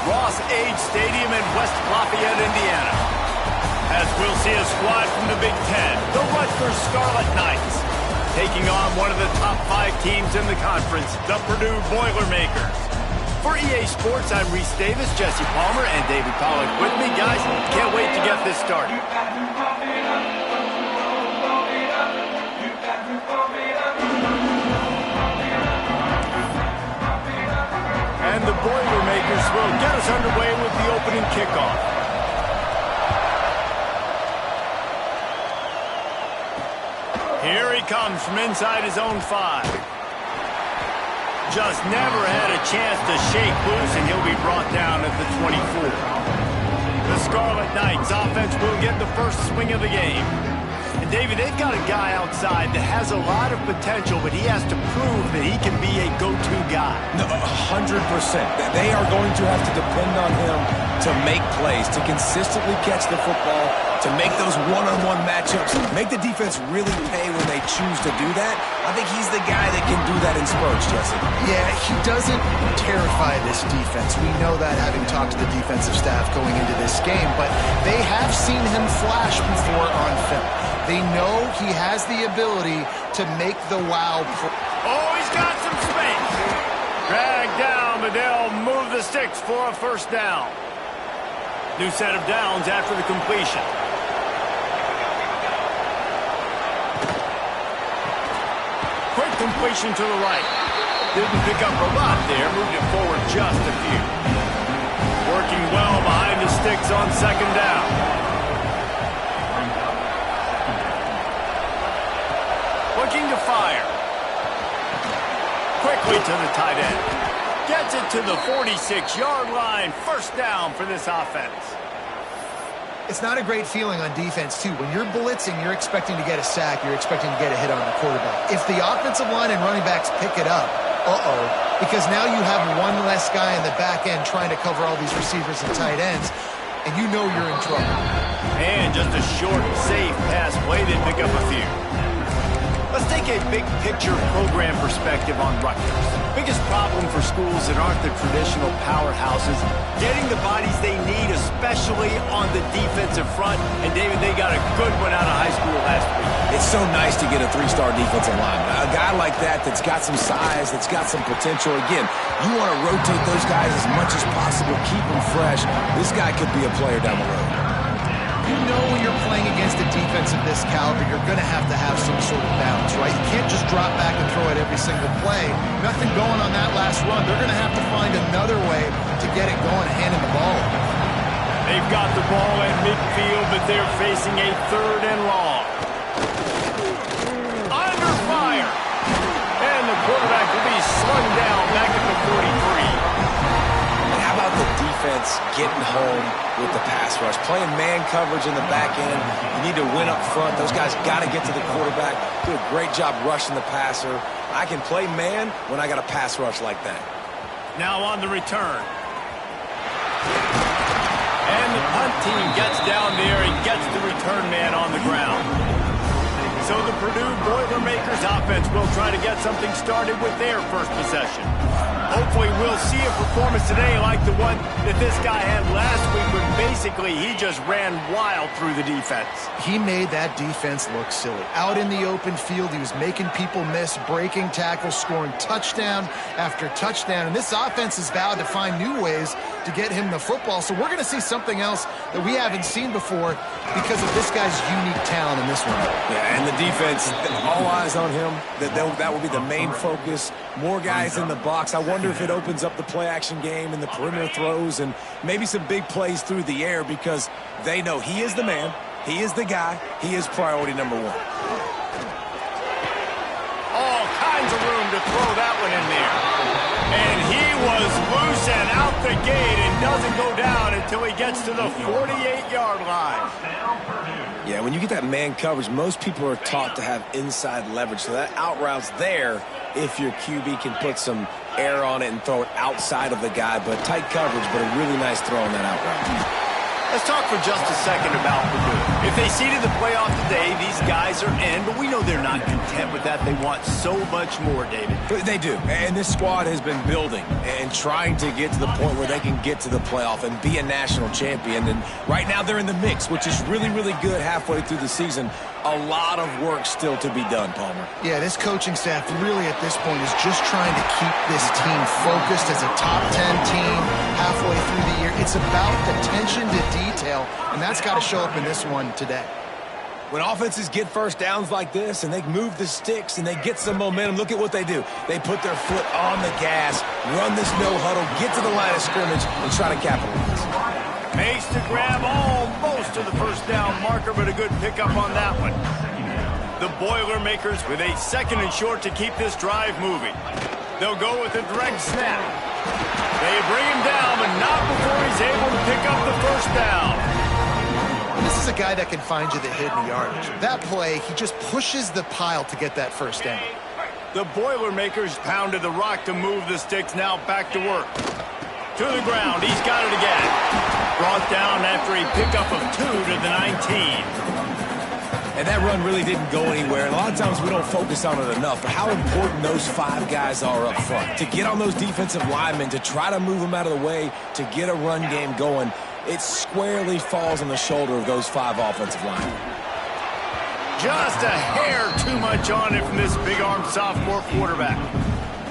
Ross-Age Stadium in West Lafayette, Indiana. As we'll see a squad from the Big Ten, the Rutgers Scarlet Knights, taking on one of the top 5 teams in the conference, the Purdue Boilermakers. For EA Sports, I'm Reese Davis, Jesse Palmer, and David Pollack with me. Guys, can't wait to get this started. And the Boilermakers will get us underway with the opening kickoff. Here he comes from inside his own 5. Just never had a chance to shake loose, and he'll be brought down at the 24. The Scarlet Knights offense will get the first swing of the game. And David, they've got a guy outside that has a lot of potential, but he has to prove that he can be a go-to guy. No, 100%. They are going to have to depend on him to make plays, to consistently catch the football, to make those one-on-one matchups, make the defense really pay when they choose to do that. I think he's the guy that can do that in spurts, Jesse. Yeah, he doesn't terrify this defense. We know that, having talked to the defensive staff going into this game, but they have seen him flash before on film. They know he has the ability to make the wow play. Oh, he's got some space. Dragged down, but they'll move the sticks for a first down. New set of downs after the completion. Quick completion to the right. Didn't pick up a lot there, moved it forward just a few. Working well behind the sticks on second down. Looking to fire. Quickly to the tight end. Gets it to the 46-yard line. First down for this offense. It's not a great feeling on defense, too. When you're blitzing, you're expecting to get a sack. You're expecting to get a hit on the quarterback. If the offensive line and running backs pick it up, because now you have one less guy in the back end trying to cover all these receivers and tight ends, and you know you're in trouble. And just a short, safe pass play. They pick up a few. Let's take a big-picture program perspective on Rutgers. Biggest problem for schools that aren't the traditional powerhouses, getting the bodies they need, especially on the defensive front. And, David, they got a good one out of high school last week. It's so nice to get a 3-star defensive lineman. A guy like that's got some size, that's got some potential. Again, you want to rotate those guys as much as possible, keep them fresh. This guy could be a player down the road. You know when you're playing against a defense of this caliber, you're going to have some sort of balance, right? You can't just drop back and throw it every single play. Nothing going on that last run. They're going to have to find another way to get it going and hand him the ball. They've got the ball at midfield, but they're facing a 3rd and long. Under fire. And the quarterback will be slung down back at the 43. How about the defense getting home with the pass rush? Playing man coverage in the back end. You need to win up front. Those guys got to get to the quarterback. Do a great job rushing the passer. I can play man when I got a pass rush like that. Now on the return. And the punt team gets down there and gets the return man on the ground. So the Purdue Boilermakers offense will try to get something started with their first possession. Hopefully we'll see a performance today like the one that this guy had last week, when basically he just ran wild through the defense. He made that defense look silly. Out in the open field, he was making people miss, breaking tackles, scoring touchdown after touchdown. And this offense has vowed to find new ways to get him the football. So we're going to see something else that we haven't seen before because of this guy's unique talent in this one. Yeah, and the defense, all eyes on him. That will be the main focus. More guys in the box. I wonder if it opens up the play-action game and the perimeter throws and maybe some big plays through the air, because they know he is the man, he is the guy, he is priority number 1. All kinds of room to throw that one in there. And he was loose and out the gate and doesn't go down until he gets to the 48-yard line. Yeah, when you get that man coverage, most people are taught to have inside leverage. So that out route's there if your QB can put some air on it and throw it outside of the guy. But tight coverage, but a really nice throw on that out route. Let's talk for just a second about Purdue. If they seeded the playoff today, these guys are in, but we know they're not content with that. They want so much more, David. They do, and this squad has been building and trying to get to the point where they can get to the playoff and be a national champion. And right now they're in the mix, which is really, really good halfway through the season. A lot of work still to be done, Palmer. Yeah, this coaching staff really at this point is just trying to keep this team focused as a top 10 team halfway through the year. It's about attention to detail, and that's got to show up in this one today. When offenses get first downs like this and they move the sticks and they get some momentum, look at what they do. They put their foot on the gas, run this no huddle, get to the line of scrimmage, and try to capitalize. Makes the grab almost to the first down marker, but a good pickup on that one. The Boilermakers with a 2nd and short to keep this drive moving. They'll go with a direct snap. They bring him down, but not before he's able to pick up the first down. This is a guy that can find you the hidden yardage. That play, he just pushes the pile to get that first down. The Boilermakers pounded the rock to move the sticks, now back to work. To the ground, he's got it again. Brought down after a pickup of 2 to the 19. And that run really didn't go anywhere. And a lot of times we don't focus on it enough, but how important those 5 guys are up front. To get on those defensive linemen, to try to move them out of the way, to get a run game going, it squarely falls on the shoulder of those 5 offensive linemen. Just a hair too much on it from this big-armed sophomore quarterback.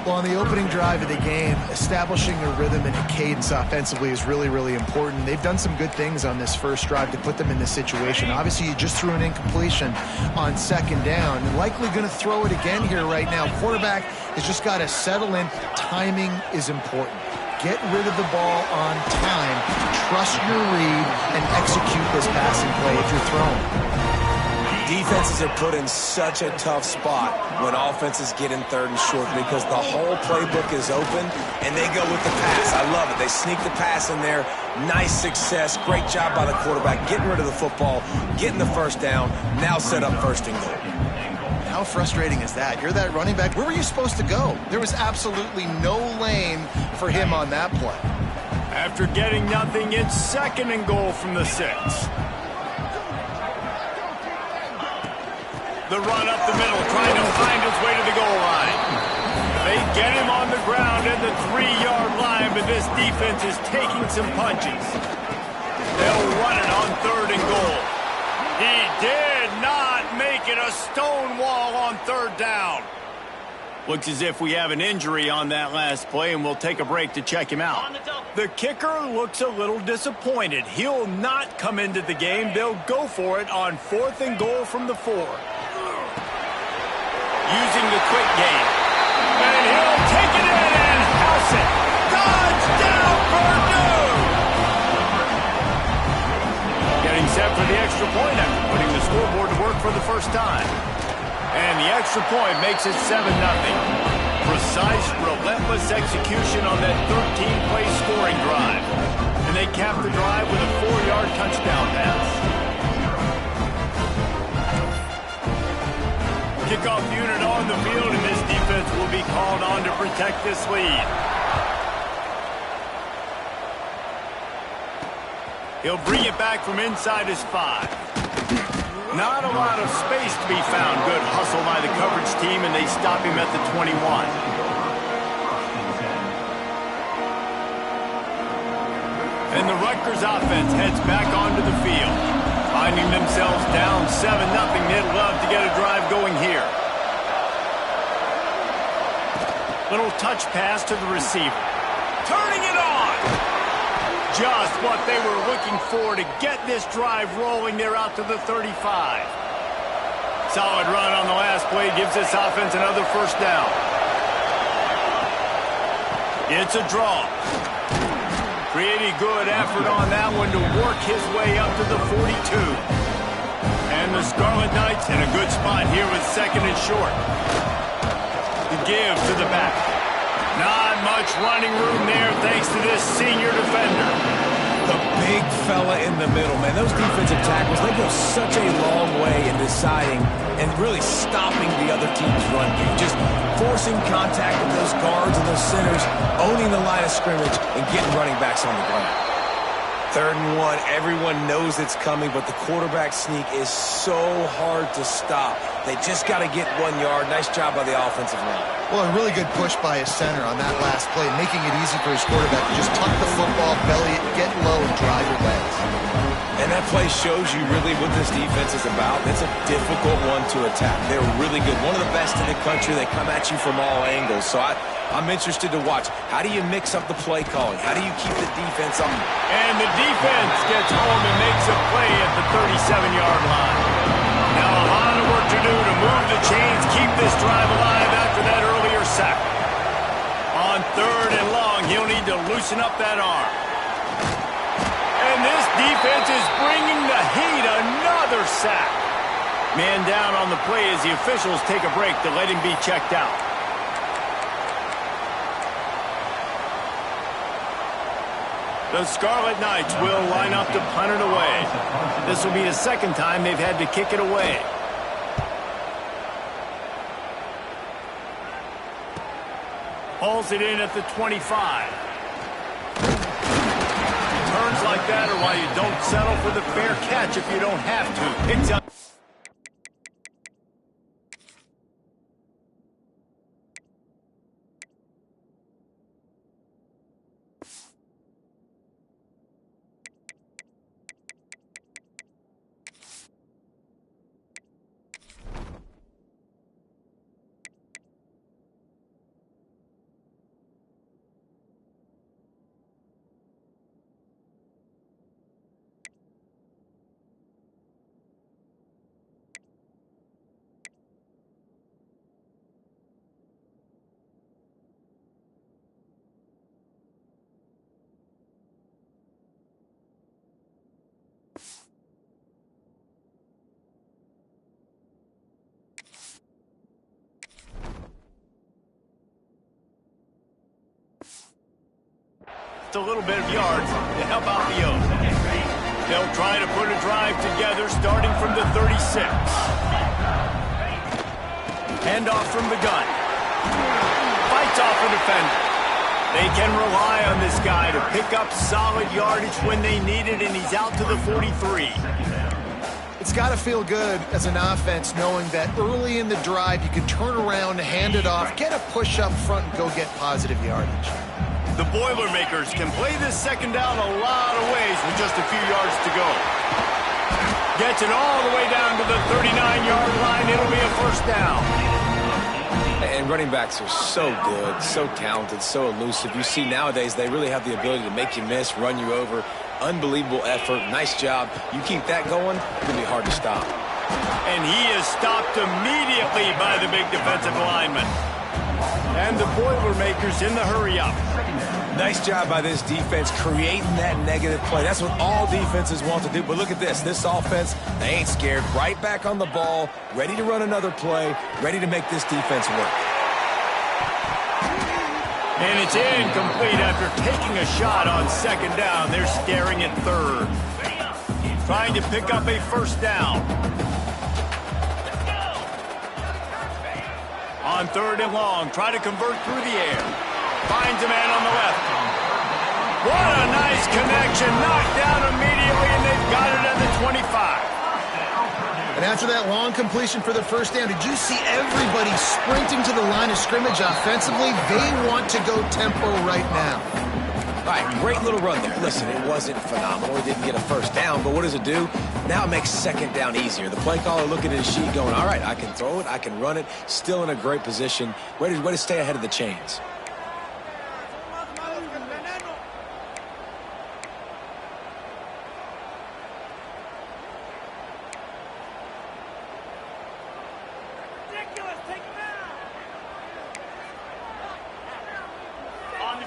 Well, on the opening drive of the game, establishing a rhythm and a cadence offensively is really, really important. They've done some good things on this first drive to put them in this situation. Obviously, you just threw an incompletion on 2nd down. And likely going to throw it again here right now. Quarterback has just got to settle in. Timing is important. Get rid of the ball on time. Trust your read and execute this passing play if you're throwing. Defenses are put in such a tough spot when offenses get in 3rd and short because the whole playbook is open and they go with the pass. I love it. They sneak the pass in there. Nice success. Great job by the quarterback getting rid of the football, getting the first down, now set up 1st and goal. How frustrating is that? You're that running back. Where were you supposed to go? There was absolutely no lane for him on that play. After getting nothing, it's 2nd and goal from the 6. The run up the middle, trying to find his way to the goal line. They get him on the ground at the 3-yard line, but this defense is taking some punches. They'll run it on 3rd and goal. He did not make it. A stone wall on 3rd down. Looks as if we have an injury on that last play, and we'll take a break to check him out. The kicker looks a little disappointed. He'll not come into the game. They'll go for it on 4th and goal from the 4. Using the quick game. And he'll take it in and house it. Touchdown, Purdue! Getting set for the extra point after putting the scoreboard to work for the first time. And the extra point makes it 7-0. Precise, relentless execution on that 13-play scoring drive. And they cap the drive with a 4-yard touchdown pass. Kickoff unit on the field, and this defense will be called on to protect this lead. He'll bring it back from inside his 5. Not a lot of space to be found. Good hustle by the coverage team, and they stop him at the 21. And the Rutgers offense heads back onto the field. Finding themselves down 7-0, they'd love to get a drive going here. Little touch pass to the receiver. Turning it on! Just what they were looking for to get this drive rolling. They're out to the 35. Solid run on the last play gives this offense another first down. It's a draw. Pretty good effort on that one to work his way up to the 42. And the Scarlet Knights in a good spot here with 2nd and short. The give to the back. Not much running room there thanks to this senior defender. The big fella in the middle, man. Those defensive tackles, they go such a long way in deciding and really stopping the other team's run game. Just forcing contact with those guards and those centers, owning the line of scrimmage, and getting running backs on the ground. 3rd and 1, everyone knows it's coming, but the quarterback sneak is so hard to stop. They just got to get 1 yard. Nice job by the offensive line. Well, a really good push by his center on that last play, making it easy for his quarterback to just tuck the football, belly it, get low, and drive your legs. And that play shows you really what this defense is about. It's a difficult one to attack. They're really good. One of the best in the country. They come at you from all angles. So I'm interested to watch. How do you mix up the play calling? How do you keep the defense up? And the defense gets home and makes a play at the 37-yard line. Now a lot of work to do to move the chains, keep this drive alive after that earlier sack. On 3rd and long, he'll need to loosen up that arm. And this defense is bringing the heat. Another sack. Man down on the play as the officials take a break to let him be checked out. The Scarlet Knights will line up to punt it away. This will be the 2nd time they've had to kick it away. Hauls it in at the 25. Turns like that are why you don't settle for the fair catch if you don't have to. Picks up. A little bit of yards to help out the O's. They'll try to put a drive together starting from the 36. Handoff from the gun. Fights off a defender. They can rely on this guy to pick up solid yardage when they need it, and he's out to the 43. It's got to feel good as an offense knowing that early in the drive you can turn around, hand it off, get a push up front, and go get positive yardage. The Boilermakers can play this 2nd down a lot of ways with just a few yards to go. Gets it all the way down to the 39-yard line. It'll be a 1st down. And running backs are so good, so talented, so elusive. You see nowadays they really have the ability to make you miss, run you over. Unbelievable effort. Nice job. You keep that going, it's going to be hard to stop. And he is stopped immediately by the big defensive lineman. And the Boilermakers in the hurry-up. Nice job by this defense creating that negative play. That's what all defenses want to do. But look at this. This offense, they ain't scared. Right back on the ball, ready to run another play, ready to make this defense work. And it's incomplete after taking a shot on 2nd down. They're staring at 3rd. Trying to pick up a 1st down. On 3rd and long, try to convert through the air. Finds a man on the left. What a nice connection. Knocked down immediately, and they've got it at the 25. And after that long completion for the 1st down, did you see everybody sprinting to the line of scrimmage offensively? They want to go tempo right now. All right, great little run there. Listen, it wasn't phenomenal. He didn't get a 1st down, but what does it do? Now it makes 2nd down easier. The play caller looking at his sheet going, all right, I can throw it, I can run it, still in a great position. Way to stay ahead of the chains.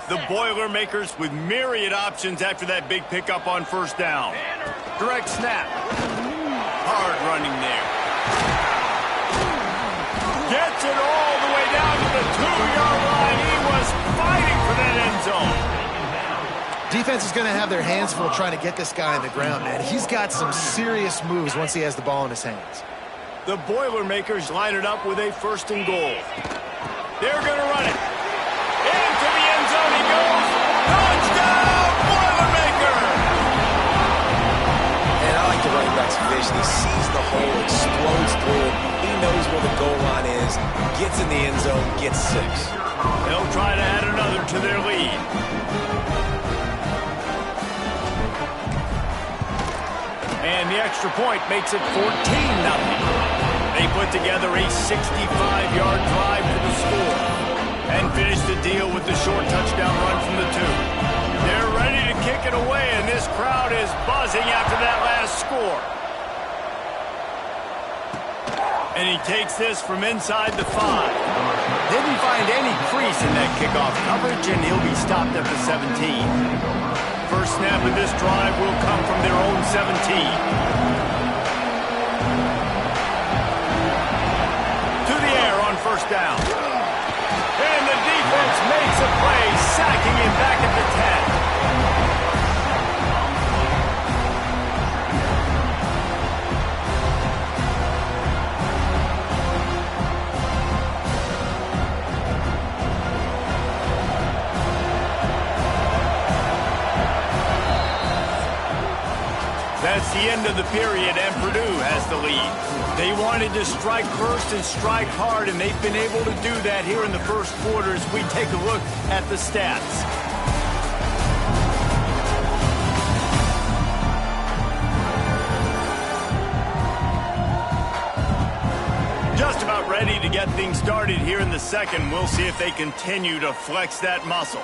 The Boilermakers with myriad options after that big pickup on 1st down. Direct snap. Hard running there. Gets it all the way down to the 2-yard line. He was fighting for that end zone. Defense is going to have their hands full trying to get this guy on the ground, man. He's got some serious moves once he has the ball in his hands. The Boilermakers line it up with a 1st and goal. They're going to run it. Into the end zone he goes. Touchdown, Boilermaker! Ducks vision. He sees the hole, explodes through it. He knows where the goal line is, gets in the end zone, gets 6. They'll try to add another to their lead. And the extra point makes it 14-0. They put together a 65-yard drive for the score and finish the deal with the short touchdown run from the 2. They're ready to kick it away, and this crowd is buzzing after that last score. And he takes this from inside the 5. Didn't find any crease in that kickoff coverage, and he'll be stopped at the 17. First snap of this drive will come from their own 17. To the air on first down. And the defense makes a play, sacking him back at the 10. That's the end of the period, and Purdue has the lead. They wanted to strike first and strike hard, and they've been able to do that here in the first quarter as we take a look at the stats. Just about ready to get things started here in the second. We'll see if they continue to flex that muscle.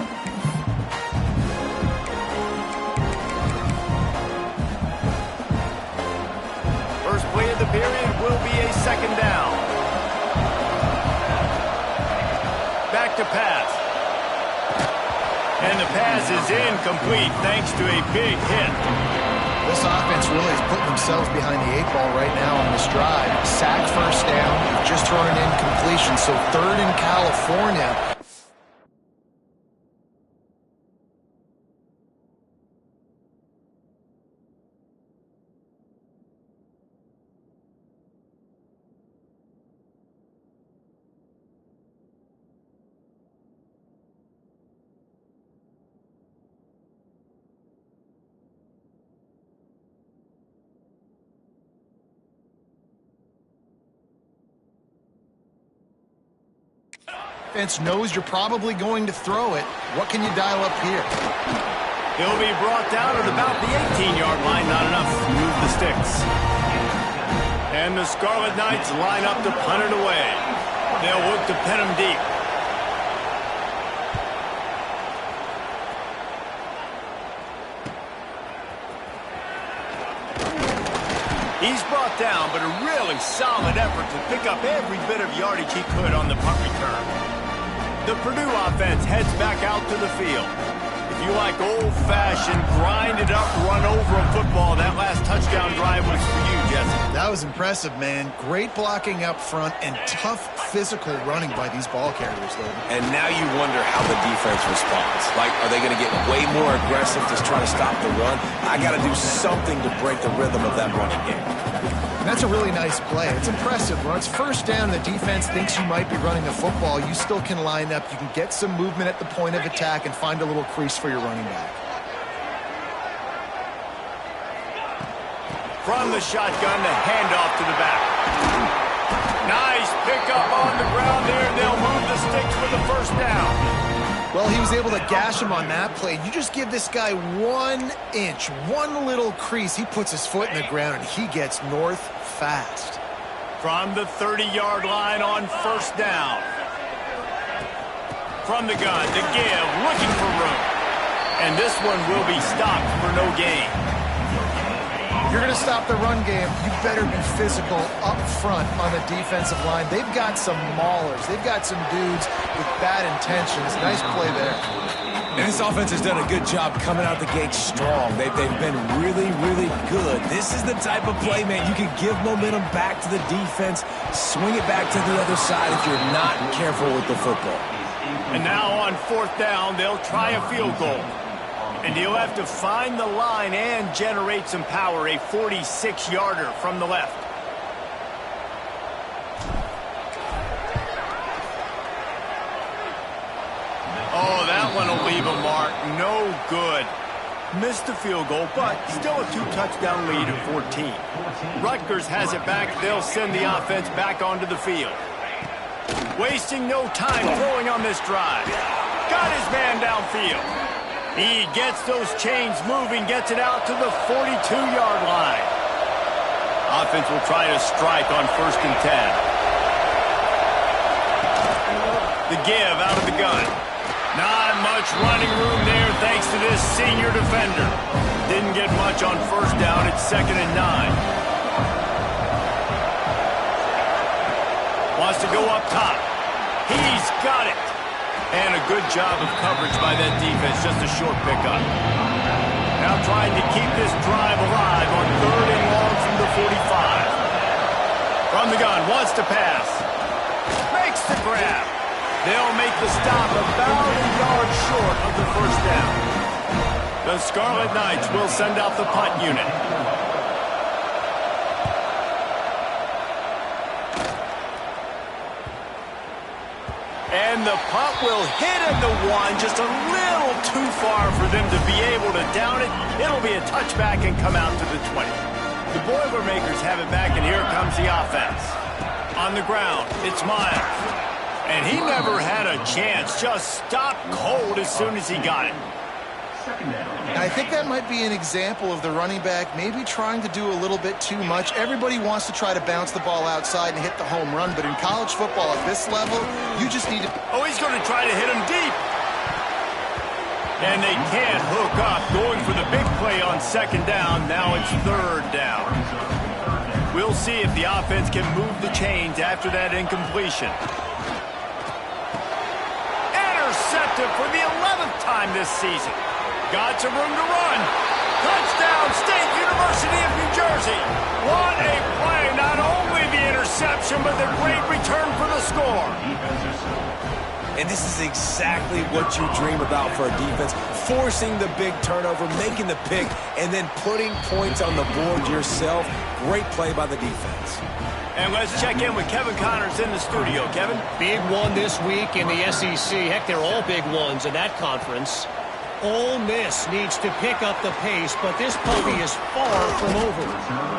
Play of the period will be a second down. Back to pass. And the pass is incomplete thanks to a big hit. This offense really is putting themselves behind the 8 ball right now on this drive. Sack first down. They've just thrown an incompletion, so 3rd in California. Defense knows you're probably going to throw it. What can you dial up here? He'll be brought down at about the 18-yard line. Not enough to move the sticks. And the Scarlet Knights line up to punt it away. They'll look to pin him deep. He's brought down, but a really solid effort to pick up every bit of yardage he could on the punt return. The Purdue offense heads back out to the field. If you like old-fashioned, grind-it-up, run-over a football, that last touchdown drive was for you, Jesse. That was impressive, man. Great blocking up front and tough physical running by these ball carriers, though. And now you wonder how the defense responds. Like, are they going to get way more aggressive to try to stop the run? I got to do something to break the rhythm of that running game. And that's a really nice play. It's impressive. When it's first down, the defense thinks you might be running the football. You still can line up. You can get some movement at the point of attack and find a little crease for your running back. From the shotgun, the handoff to the back. Nice pickup on the ground there. They'll move the sticks for the first down. Well, he was able to gash him on that play. You just give this guy 1 inch, one little crease. He puts his foot in the ground, and he gets north fast. From the 30-yard line on first down. From the gun, to give, looking for room. And this one will be stopped for no gain. If you're going to stop the run game, you better be physical up front on the defensive line. They've got some maulers. They've got some dudes with bad intentions. Nice play there. And this offense has done a good job coming out the gate strong. They've been really, really good. This is the type of play, man, you can give momentum back to the defense, swing it back to the other side if you're not careful with the football. And now on fourth down, they'll try a field goal. And he'll have to find the line and generate some power, a 46-yarder from the left. Oh, that one will leave a mark. No good. Missed the field goal, but still a 2-touchdown lead at 14. Rutgers has it back. They'll send the offense back onto the field. Wasting no time throwing on this drive. Got his man downfield. He gets those chains moving, gets it out to the 42-yard line. Offense will try to strike on 1st and 10. The give out of the gun. Not much running room there thanks to this senior defender. Didn't get much on 1st down. It's 2nd and 9. Wants to go up top. He's got it. And a good job of coverage by that defense. Just a short pickup. Now trying to keep this drive alive on 3rd and long from the 45. From the gun, wants to pass. Makes the grab. They'll make the stop about a yard short of the 1st down. The Scarlet Knights will send out the punt unit. And the punt will hit at the 1, just a little too far for them to be able to down it. It'll be a touchback and come out to the 20. The Boilermakers have it back, and here comes the offense. On the ground, it's Miles. And he never had a chance, just stopped cold as soon as he got it. I think that might be an example of the running back maybe trying to do a little bit too much. Everybody wants to try to bounce the ball outside and hit the home run, but in college football at this level, you just need to... Oh, he's going to try to hit him deep. And they can't hook up, going for the big play on 2nd down. Now it's 3rd down. We'll see if the offense can move the chains after that incompletion. Intercepted for the 11th time this season. Got some room to run. Touchdown, State University of New Jersey. What a play. Not only the interception, but the great return for the score. And this is exactly what you dream about for a defense. Forcing the big turnover, making the pick, and then putting points on the board yourself. Great play by the defense. And let's check in with Kevin Connors in the studio. Kevin? Big one this week in the SEC. Heck, they're all big ones in that conference. Ole Miss needs to pick up the pace, but this puppy is far from over.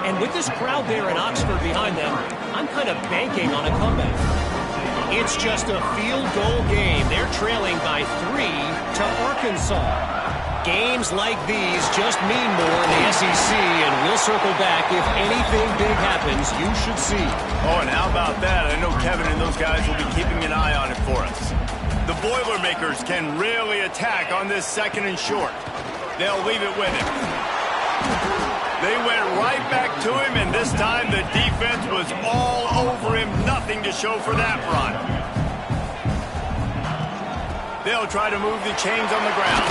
And with this crowd there in Oxford behind them, I'm kind of banking on a comeback. It's just a field goal game. They're trailing by 3 to Arkansas. Games like these just mean more in the SEC, and we'll circle back. If anything big happens, you should see. Oh, and how about that? I know Kevin and those guys will be keeping an eye on it for us. The Boilermakers can really attack on this 2nd and short. They'll leave it with him. They went right back to him, and this time the defense was all over him. Nothing to show for that run. They'll try to move the chains on the ground.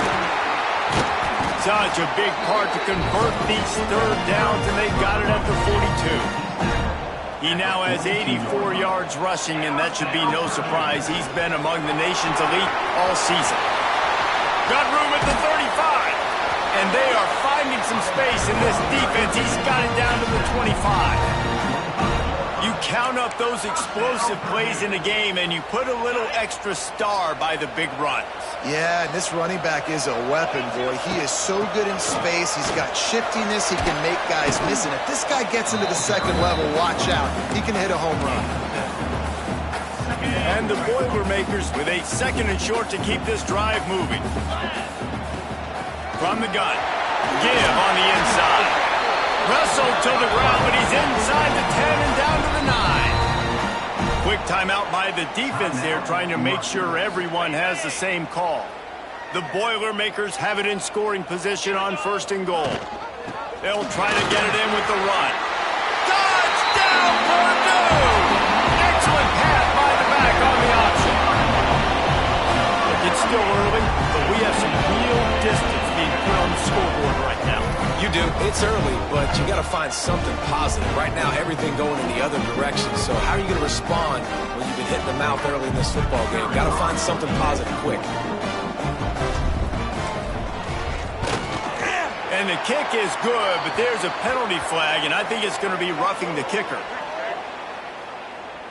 Such a big part to convert these 3rd downs, and they got it at the 42. He now has 84 yards rushing, and that should be no surprise. He's been among the nation's elite all season. Got room at the 35, and they are finding some space in this defense. He's got it down to the 25. You count up those explosive plays in the game, and you put a little extra star by the big runs. Yeah, and this running back is a weapon, boy. He is so good in space. He's got shiftiness. He can make guys miss. And if this guy gets into the 2nd level, watch out. He can hit a home run. And the Boilermakers with a 2nd and short to keep this drive moving. From the gun. Give on the inside. Wrestled to the ground, but he's inside the 10 and down to the 9. Quick timeout by the defense there, trying to make sure everyone has the same call. The Boilermakers have it in scoring position on 1st and goal. They'll try to get it in with the run. Touchdown, Purdue! Excellent pass by the back on the option. It's still early, but we have some real distance being put on the scoreboard right now. You do. It's early, but you got to find something positive. Right now, everything going in the other direction. So how are you going to respond when you've been hitting the mouth early in this football game? Got to find something positive quick. And the kick is good, but there's a penalty flag, and I think it's going to be roughing the kicker.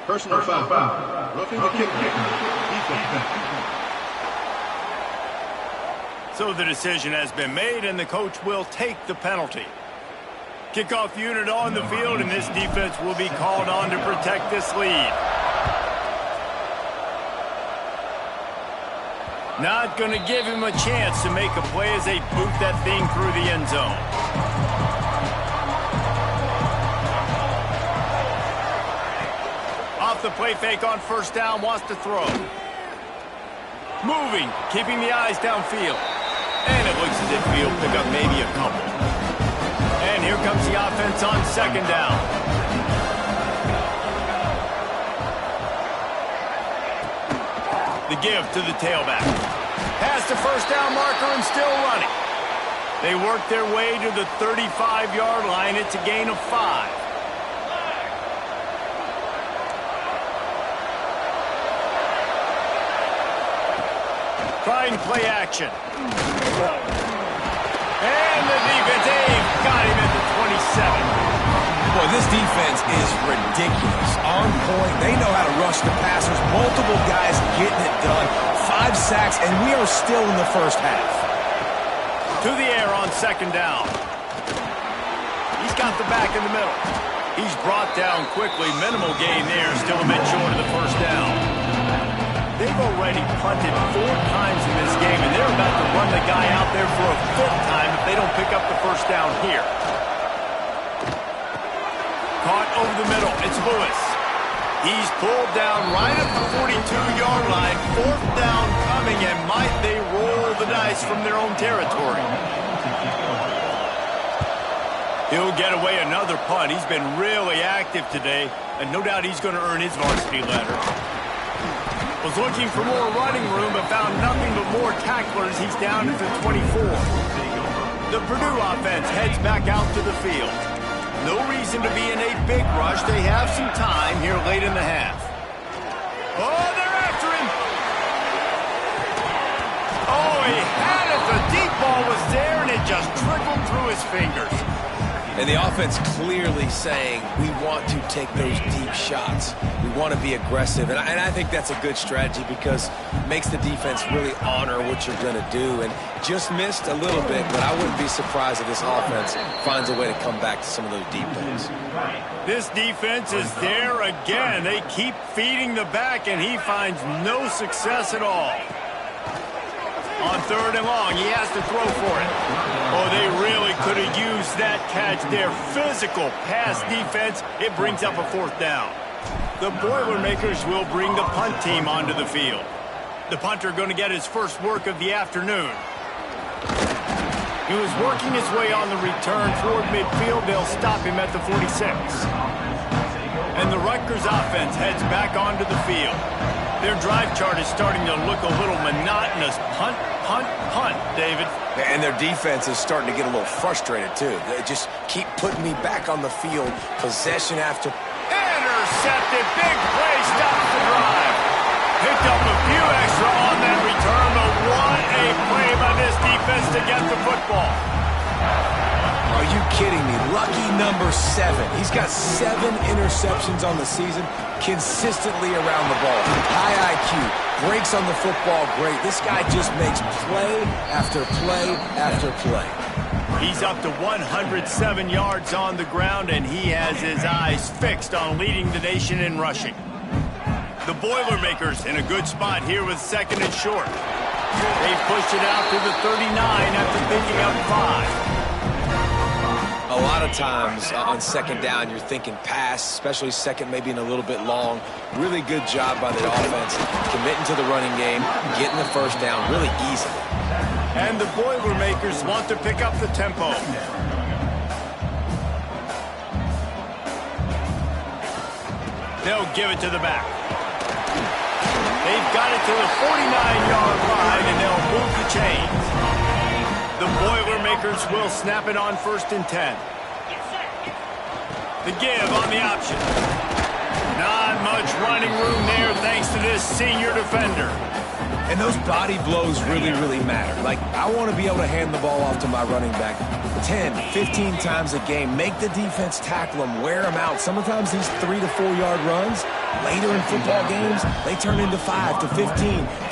Personal foul. Roughing the kicker. So the decision has been made, and the coach will take the penalty. Kickoff unit on the field, and this defense will be called on to protect this lead. Not going to give him a chance to make a play as they boot that thing through the end zone. Off the play fake on first down, wants to throw. Moving, keeping the eyes downfield. And it looks as if he'll pick up maybe a couple. And here comes the offense on second down. The give to the tailback. Past the first down marker and still running. They work their way to the 35-yard line. It's a gain of 5. Trying play action. And the defense, they've got him at the 27. Boy, this defense is ridiculous. On point. They know how to rush the passers. Multiple guys getting it done. 5 sacks, and we are still in the first half. To the air on second down. He's got the back in the middle. He's brought down quickly. Minimal gain there. Still a bit short of the first down. They've already punted 4 times in this game, and they're about to run the guy out there for a 5th time if they don't pick up the first down here. Caught over the middle. It's Lewis. He's pulled down right at the 42-yard line. 4th down coming, and might they roll the dice from their own territory. He'll get away another punt. He's been really active today, and no doubt he's going to earn his varsity letter. Was looking for more running room, but found nothing but more tacklers. He's down at the 24. The Purdue offense heads back out to the field. No reason to be in a big rush. They have some time here late in the half. Oh, they're after him. Oh, he had it. The deep ball was there, and it just trickled through his fingers. And the offense clearly saying, we want to take those deep shots. We want to be aggressive. And I think that's a good strategy because it makes the defense really honor what you're going to do. And just missed a little bit, but I wouldn't be surprised if this offense finds a way to come back to some of those deep ones. This defense is there again. They keep feeding the back, and he finds no success at all. On 3rd and long, he has to throw for it. Oh, they really could have used that catch there. Physical pass defense. It brings up a 4th down. The Boilermakers will bring the punt team onto the field. The punter going to get his first work of the afternoon. He was working his way on the return toward midfield. They'll stop him at the 46. And the Rutgers offense heads back onto the field. Their drive chart is starting to look a little monotonous. Punt, punt, punt, David. And their defense is starting to get a little frustrated, too. They just keep putting me back on the field, possession after. Intercepted. Big play. Stops the drive. Picked up a few extra on that return, but what a play by this defense to get the football. Are you kidding me? Lucky number 7. He's got 7 interceptions on the season, consistently around the ball. High IQ, breaks on the football great. This guy just makes play after play after play. He's up to 107 yards on the ground, and he has his eyes fixed on leading the nation in rushing. The Boilermakers in a good spot here with 2nd and short. They've pushed it out to the 39 after picking up 5. A lot of times on 2nd down, you're thinking pass, especially 2nd, maybe in a little bit long. Really good job by the offense, committing to the running game, getting the first down really easy. And the Boilermakers want to pick up the tempo. They'll give it to the back. They've got it to the 49-yard line, and they'll move the chains. The Boilermakers will snap it on 1st and 10. The give on the option. Not much running room there thanks to this senior defender. And those body blows really, really matter. Like, I want to be able to hand the ball off to my running back 10, 15 times a game. Make the defense tackle them, wear them out. Sometimes these 3 to 4 yard runs, later in football games, they turn into 5 to 15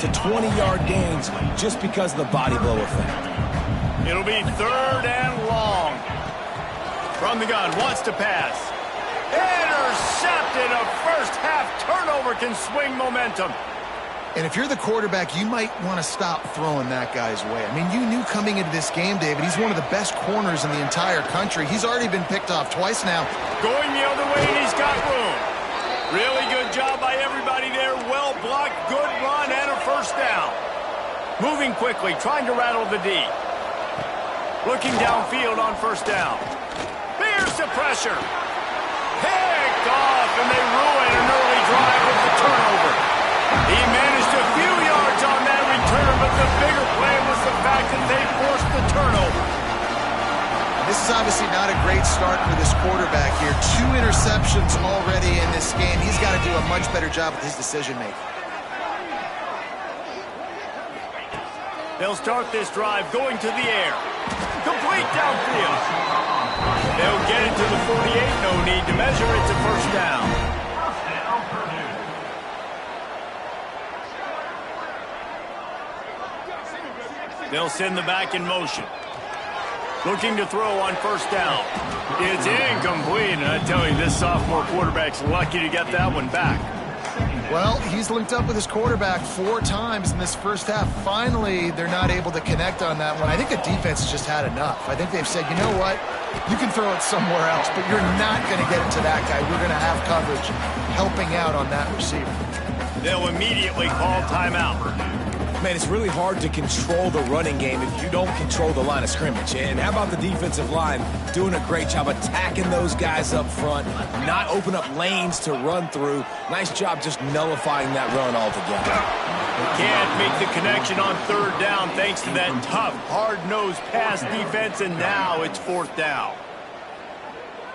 to 20-yard gains just because of the body blow effect. It'll be 3rd and long. From the gun, wants to pass. Intercepted. A first half turnover can swing momentum. And if you're the quarterback, you might want to stop throwing that guy's way. I mean, you knew coming into this game, David, he's one of the best corners in the entire country. He's already been picked off twice now. Going the other way, and he's got room. Really good job by everybody there. Well blocked, good run, and a first down. Moving quickly, trying to rattle the D. Looking downfield on first down. Here's the pressure. Picked off, and they ruin an early drive with the turnover. He managed a few yards on that return, but the bigger play was the fact that they forced the turnover. This is obviously not a great start for this quarterback here. 2 interceptions already in this game. He's got to do a much better job with his decision-making. They'll start this drive going to the air. Complete downfield. They'll get it to the 48. No need to measure. It's a first down. They'll send the back in motion. Looking to throw on first down. It's incomplete, and I tell you, this sophomore quarterback's lucky to get that one back. Well, he's linked up with his quarterback 4 times in this first half. Finally, they're not able to connect on that one. I think the defense has just had enough. I think they've said, you know what? You can throw it somewhere else, but you're not going to get it to that guy. We're going to have coverage helping out on that receiver. They'll immediately call timeout. Man, it's really hard to control the running game if you don't control the line of scrimmage. And how about the defensive line doing a great job attacking those guys up front, not open up lanes to run through. Nice job just nullifying that run altogether. Can't make the connection on 3rd down thanks to that tough, hard-nosed pass defense, and now it's 4th down.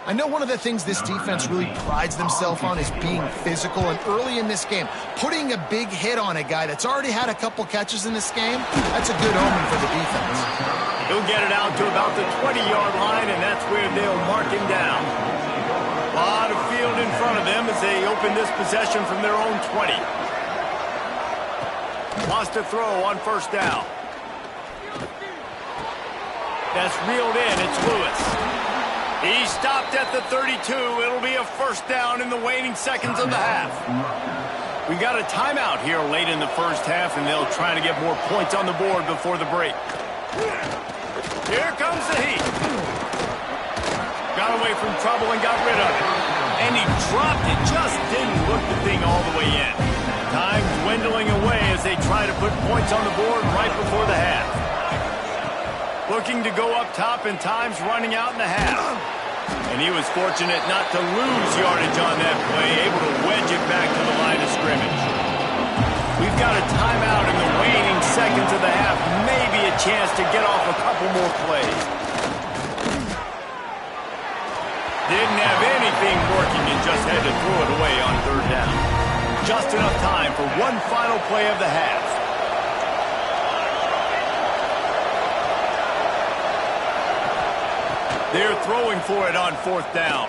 I know one of the things this defense really prides themselves on is being physical, and early in this game, putting a big hit on a guy that's already had a couple catches in this game, that's a good omen for the defense. He'll get it out to about the 20-yard line, and that's where they'll mark him down. A lot of field in front of them as they open this possession from their own 20. Wants to throw on first down. That's reeled in. It's Lewis. He stopped at the 32. It'll be a first down in the waning seconds of the half. We got a timeout here late in the first half, and they'll try to get more points on the board before the break. Here comes the heat. Got away from trouble and got rid of it. And he dropped it. Just didn't look the thing all the way in. Time dwindling away as they try to put points on the board right before the half. Looking to go up top, and time's running out in the half. And he was fortunate not to lose yardage on that play, able to wedge it back to the line of scrimmage. We've got a timeout in the waning seconds of the half. Maybe a chance to get off a couple more plays. Didn't have anything working and just had to throw it away on 3rd down. Just enough time for one final play of the half. They're throwing for it on 4th down.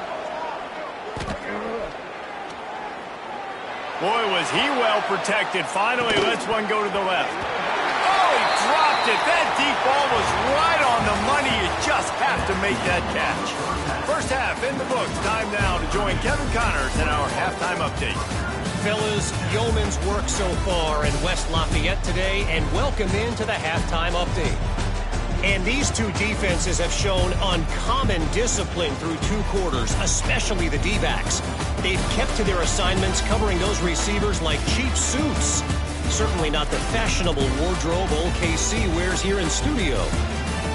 Boy, was he well protected. Finally lets one go to the left. Oh, he dropped it. That deep ball was right on the money. You just have to make that catch. First half in the books. Time now to join Kevin Connors in our halftime update. Fellas, yeoman's work so far in West Lafayette today, and welcome into the halftime update. And these two defenses have shown uncommon discipline through 2 quarters, especially the D-backs. They've kept to their assignments, covering those receivers like cheap suits. Certainly not the fashionable wardrobe old KC wears here in studio.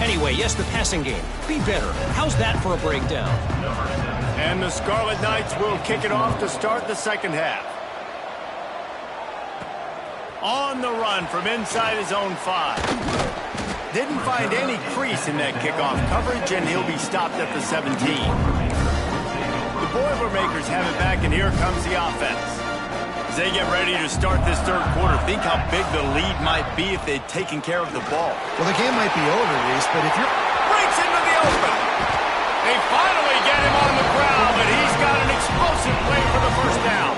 Anyway, yes, the passing game. Be better. How's that for a breakdown? And the Scarlet Knights will kick it off to start the second half. On the run from inside his own 5. Didn't find any crease in that kickoff coverage, and he'll be stopped at the 17. The Boilermakers have it back, and here comes the offense. As they get ready to start this 3rd quarter, think how big the lead might be if they'd taken care of the ball. Well, the game might be over, Reese, but if you're... Breaks into the open. They finally get him on the ground, but he's got an explosive play for the first down.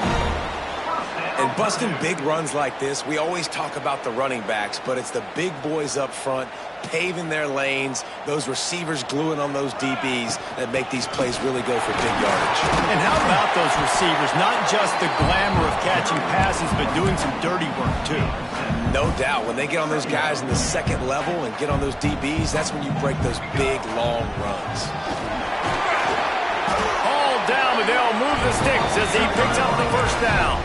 And busting big runs like this, we always talk about the running backs, but it's the big boys up front paving their lanes, those receivers gluing on those DBs that make these plays really go for big yardage. And how about those receivers? Not just the glamour of catching passes, but doing some dirty work too. No doubt. When they get on those guys in the second level and get on those DBs, that's when you break those big, long runs. All down, but they'll move the sticks as he picks up the first down.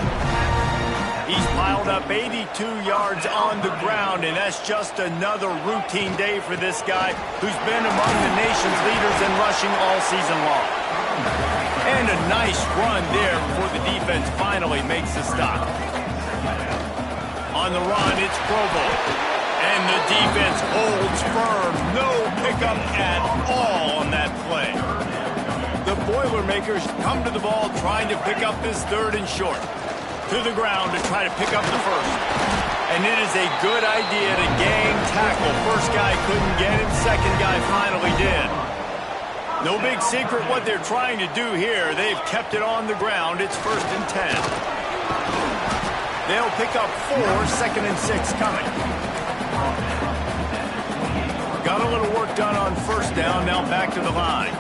He's piled up 82 yards on the ground, and that's just another routine day for this guy who's been among the nation's leaders in rushing all season long. And a nice run there before the defense finally makes the stop. On the run, it's Provo. And the defense holds firm. No pickup at all on that play. The Boilermakers come to the ball trying to pick up this third and short. To the ground to try to pick up the first. And it is a good idea to gang tackle. First guy couldn't get him, second guy finally did. No big secret what they're trying to do here. They've kept it on the ground. It's 1st and 10. They'll pick up 4, 2nd and 6 coming. Got a little work done on first down, now back to the line.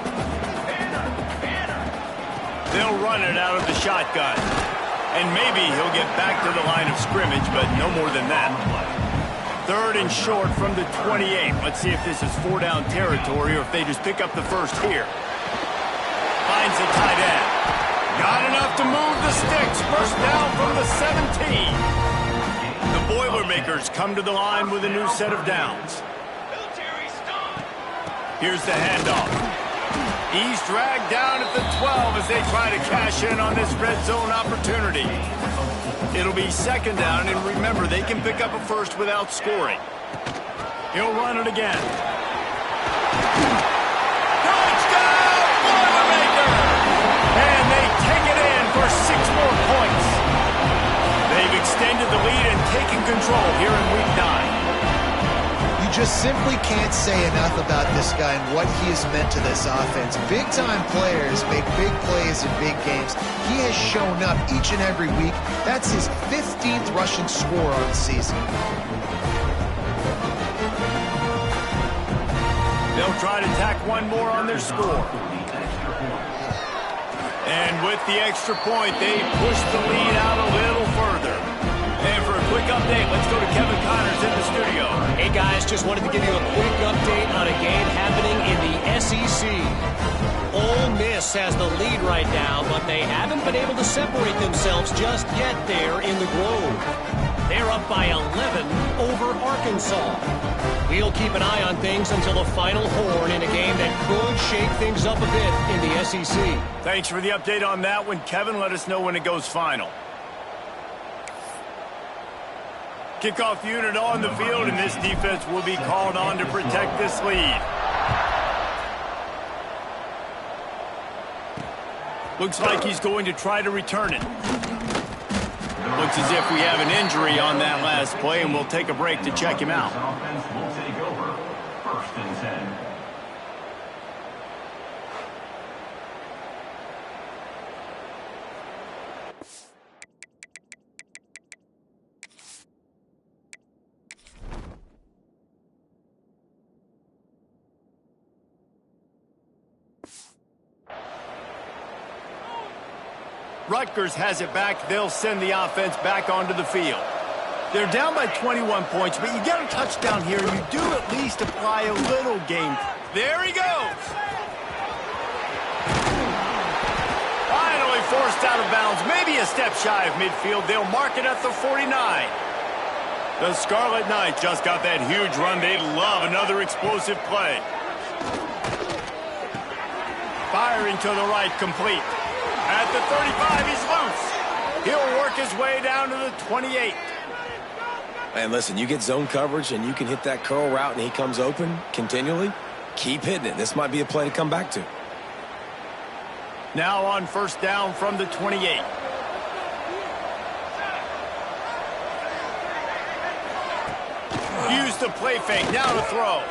They'll run it out of the shotgun. And maybe he'll get back to the line of scrimmage, but no more than that. 3rd and short from the 28. Let's see if this is 4-down territory or if they just pick up the first here. Finds the tight end. Got enough to move the sticks. First down from the 17. The Boilermakers come to the line with a new set of downs. Here's the handoff. He's dragged down at the 12 as they try to cash in on this red zone opportunity. It'll be 2nd down, and remember, they can pick up a first without scoring. He'll run it again. Touchdown, Boilermaker! And they take it in for 6 more points. They've extended the lead and taken control here in Week 9. You just simply can't say enough about this guy and what he has meant to this offense. Big-time players make big plays in big games. He has shown up each and every week. That's his 15th rushing score on the season. They'll try to tack one more on their score. And with the extra point, they push the lead out a little further. And for a quick update, let's go to Kevin Connors in the studio. Hey, guys, just wanted to give you a quick update on a game happening in the SEC. Ole Miss has the lead right now, but they haven't been able to separate themselves just yet there in the Grove. They're up by 11 over Arkansas. We'll keep an eye on things until the final horn in a game that could shake things up a bit in the SEC. Thanks for the update on that one, Kevin. Let us know when it goes final. Kickoff unit on the field, and this defense will be called on to protect this lead. Looks like he's going to try to return it. Looks as if we have an injury on that last play, and we'll take a break to check him out. Offense will take over 1st and 10. Rutgers has it back. They'll send the offense back onto the field. They're down by 21 points, but you get a touchdown here, and you do at least apply a little game. There he goes. Finally forced out of bounds, maybe a step shy of midfield. They'll mark it at the 49. The Scarlet Knights just got that huge run. They'd love another explosive play. Firing to the right, complete. At the 35, he's loose. He'll work his way down to the 28. And listen, you get zone coverage and you can hit that curl route and he comes open continually, keep hitting it. This might be a play to come back to. Now on 1st down from the 28. Use the play fake, now to throw.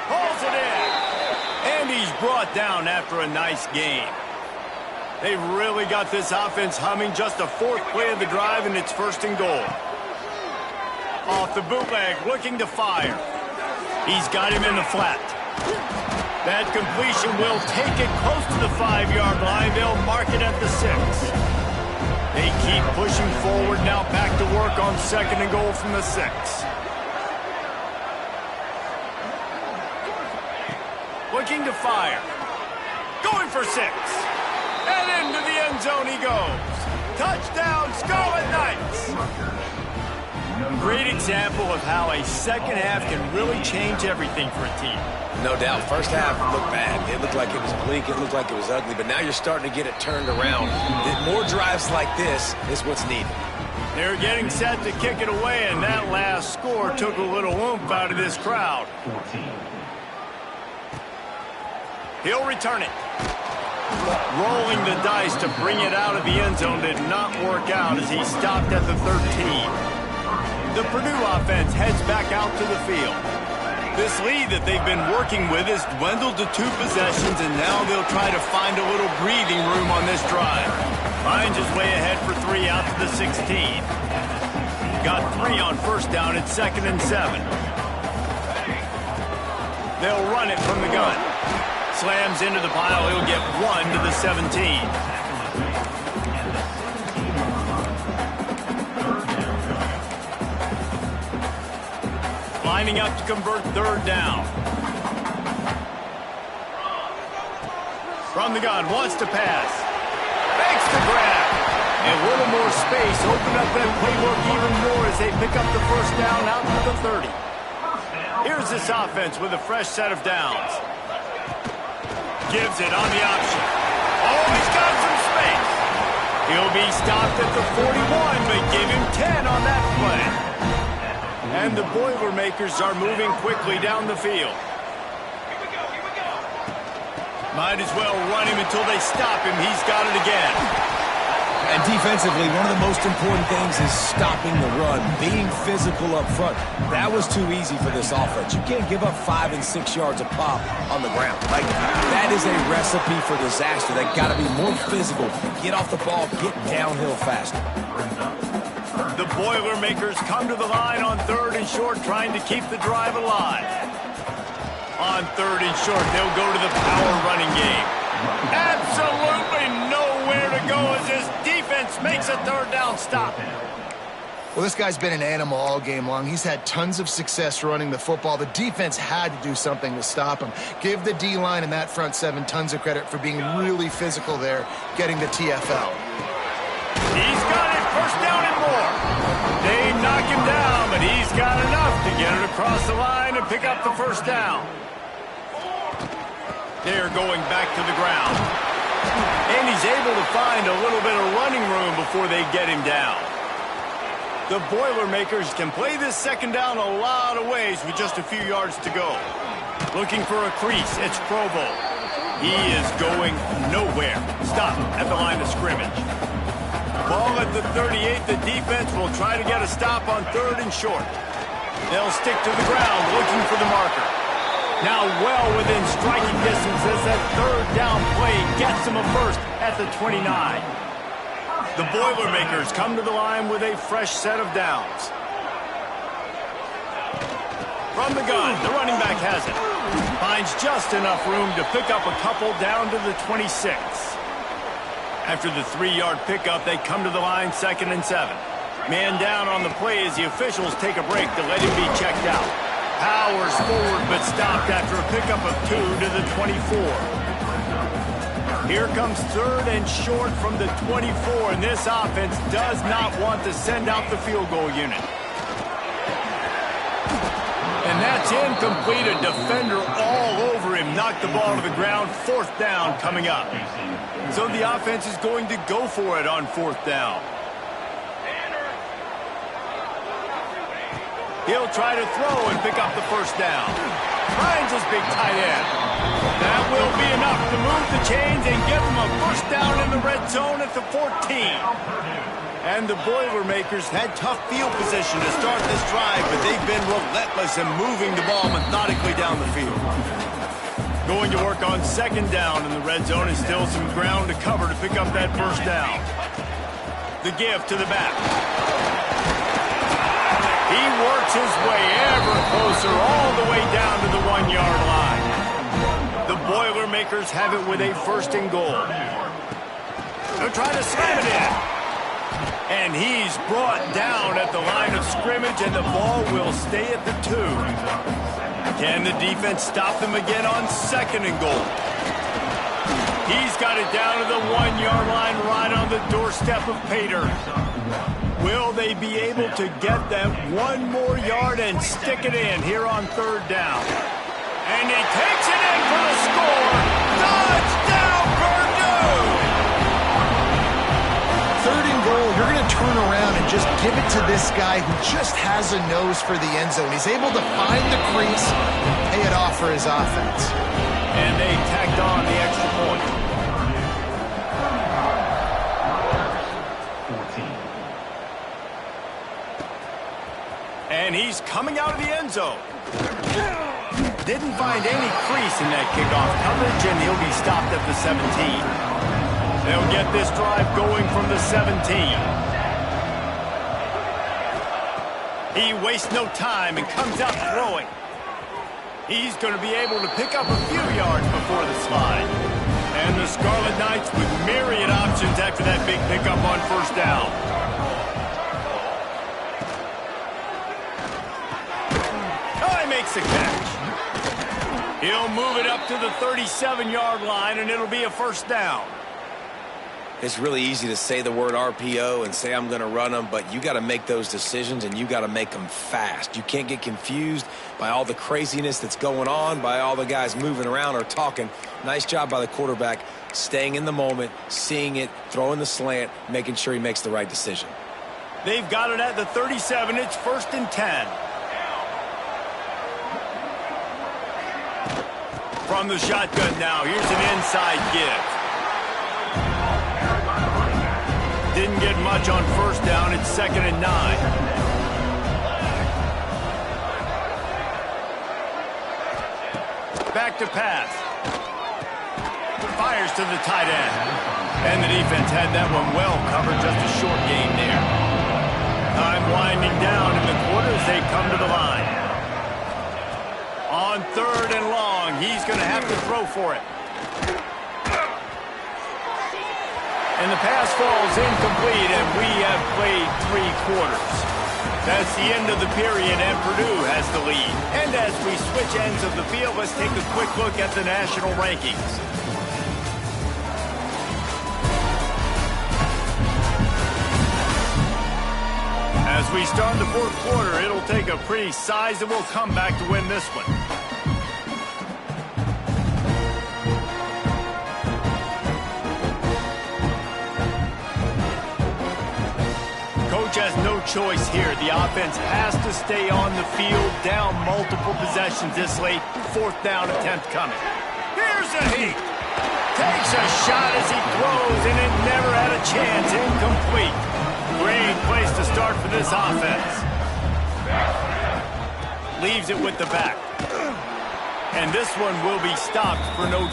Pulls it in. brought down after a nice game. They've really got this offense humming. Just the fourth play of the drive, and it's first and goal. Off the bootleg, looking to fire. He's got him in the flat. That completion will take it close to the 5-yard line. They'll mark it at the 6. They keep pushing forward now, back to work on second and goal from the 6. Looking to fire. Going for 6. And into the end zone he goes. Touchdown, Scarlet Knights. Great example of how a second half can really change everything for a team. No doubt. First half looked bad. It looked like it was bleak. It looked like it was ugly. But now you're starting to get it turned around. More drives like this is what's needed. They're getting set to kick it away, and that last score took a little oomph out of this crowd. He'll return it. Rolling the dice to bring it out of the end zone did not work out as he stopped at the 13. The Purdue offense heads back out to the field. This lead that they've been working with has dwindled to 2 possessions, and now they'll try to find a little breathing room on this drive. Finds his way ahead for 3 out to the 16. Got 3 on first down at 2nd and 7. They'll run it from the gun. Slams into the pile. He'll get 1 to the 17. Lining up to convert 3rd down. From the gun, wants to pass. Makes the grab. A little more space. Open up that playbook even more as they pick up the first down out to the 30. Here's this offense with a fresh set of downs. Gives it on the option. Oh, he's got some space. He'll be stopped at the 41, but give him 10 on that play. And the Boilermakers are moving quickly down the field. Might as well run him until they stop him. He's got it again. And defensively, one of the most important things is stopping the run, being physical up front. That was too easy for this offense. You can't give up 5 and 6 yards a pop on the ground. Like, that is a recipe for disaster. They got to be more physical. Get off the ball, get downhill faster. The Boilermakers come to the line on 3rd and short, trying to keep the drive alive. On 3rd and short, they'll go to the power running game. Absolutely nowhere to go as this defense makes a 3rd down stop. Well, this guy's been an animal all game long. He's had tons of success running the football. The defense had to do something to stop him. Give the D-line and that front 7 tons of credit for being really physical there, getting the TFL. He's got it, first down and more. They knock him down, but he's got enough to get it across the line and pick up the first down. They're going back to the ground. And he's able to find a little bit of running room before they get him down. The Boilermakers can play this 2nd down a lot of ways with just a few yards to go. Looking for a crease, it's Provo. He is going nowhere. Stop at the line of scrimmage. Ball at the 38. The defense will try to get a stop on 3rd and short. They'll stick to the ground looking for the marker. Now well within striking distance as that 3rd down play gets him a first at the 29. The Boilermakers come to the line with a fresh set of downs. From the gun, the running back has it. Finds just enough room to pick up a couple down to the 26. After the 3-yard pickup, they come to the line 2nd and 7. Man down on the play as the officials take a break to let him be checked out. Powers forward but stopped after a pickup of 2 to the 24. Here comes 3rd and short from the 24, and this offense does not want to send out the field goal unit. And that's incomplete. A defender all over him. Knocked the ball to the ground. 4th down coming up. So the offense is going to go for it on 4th down. He'll try to throw and pick up the first down. Finds his big tight end. That will be enough to move the chains and give him a first down in the red zone at the 14. And the Boilermakers had tough field position to start this drive, but they've been relentless in moving the ball methodically down the field. Going to work on second down in the red zone, and still some ground to cover to pick up that first down. The give to the back. He works his way ever closer all the way down to the 1-yard line. The Boilermakers have it with a first and goal. They'll try to slam it in. And he's brought down at the line of scrimmage, and the ball will stay at the 2. Can the defense stop them again on second and goal? He's got it down to the 1-yard line right on the doorstep of Pater. Will they be able to get that one more yard and stick it in here on third down? And he takes it in for the score. Touchdown, Purdue! Third and goal, you're going to turn around and just give it to this guy who just has a nose for the end zone. He's able to find the crease and pay it off for his offense. And they tacked on the extra point. 14. And he's coming out of the end zone. Didn't find any crease in that kickoff coverage, and he'll be stopped at the 17. They'll get this drive going from the 17. He wastes no time and comes out throwing. He's going to be able to pick up a few yards before the slide. And the Scarlet Knights with myriad options after that big pickup on first down. Oh, he makes the catch. He'll move it up to the 37-yard line, and it'll be a first down. It's really easy to say the word RPO and say I'm going to run them, but you got to make those decisions, and you got to make them fast. You can't get confused by all the craziness that's going on, by all the guys moving around or talking. Nice job by the quarterback, staying in the moment, seeing it, throwing the slant, making sure he makes the right decision. They've got it at the 37. It's first and 10. From the shotgun now, here's an inside give. Didn't get much on first down. It's second and 9. Back to pass. Fires to the tight end. And the defense had that one well covered. Just a short gain there. Time winding down in the quarter as they come to the line. On third and long, he's going to have to throw for it. And the pass falls incomplete, and we have played 3 quarters. That's the end of the period, and Purdue has the lead. And as we switch ends of the field, let's take a quick look at the national rankings. As we start the fourth quarter, it'll take a pretty sizable comeback to win this one. Has no choice here. The offense has to stay on the field, down multiple possessions this late. Fourth down attempt coming. Here's a heat. Takes a shot as he throws, and it never had a chance. Incomplete. Great place to start for this offense. Leaves it with the back. And this one will be stopped for no...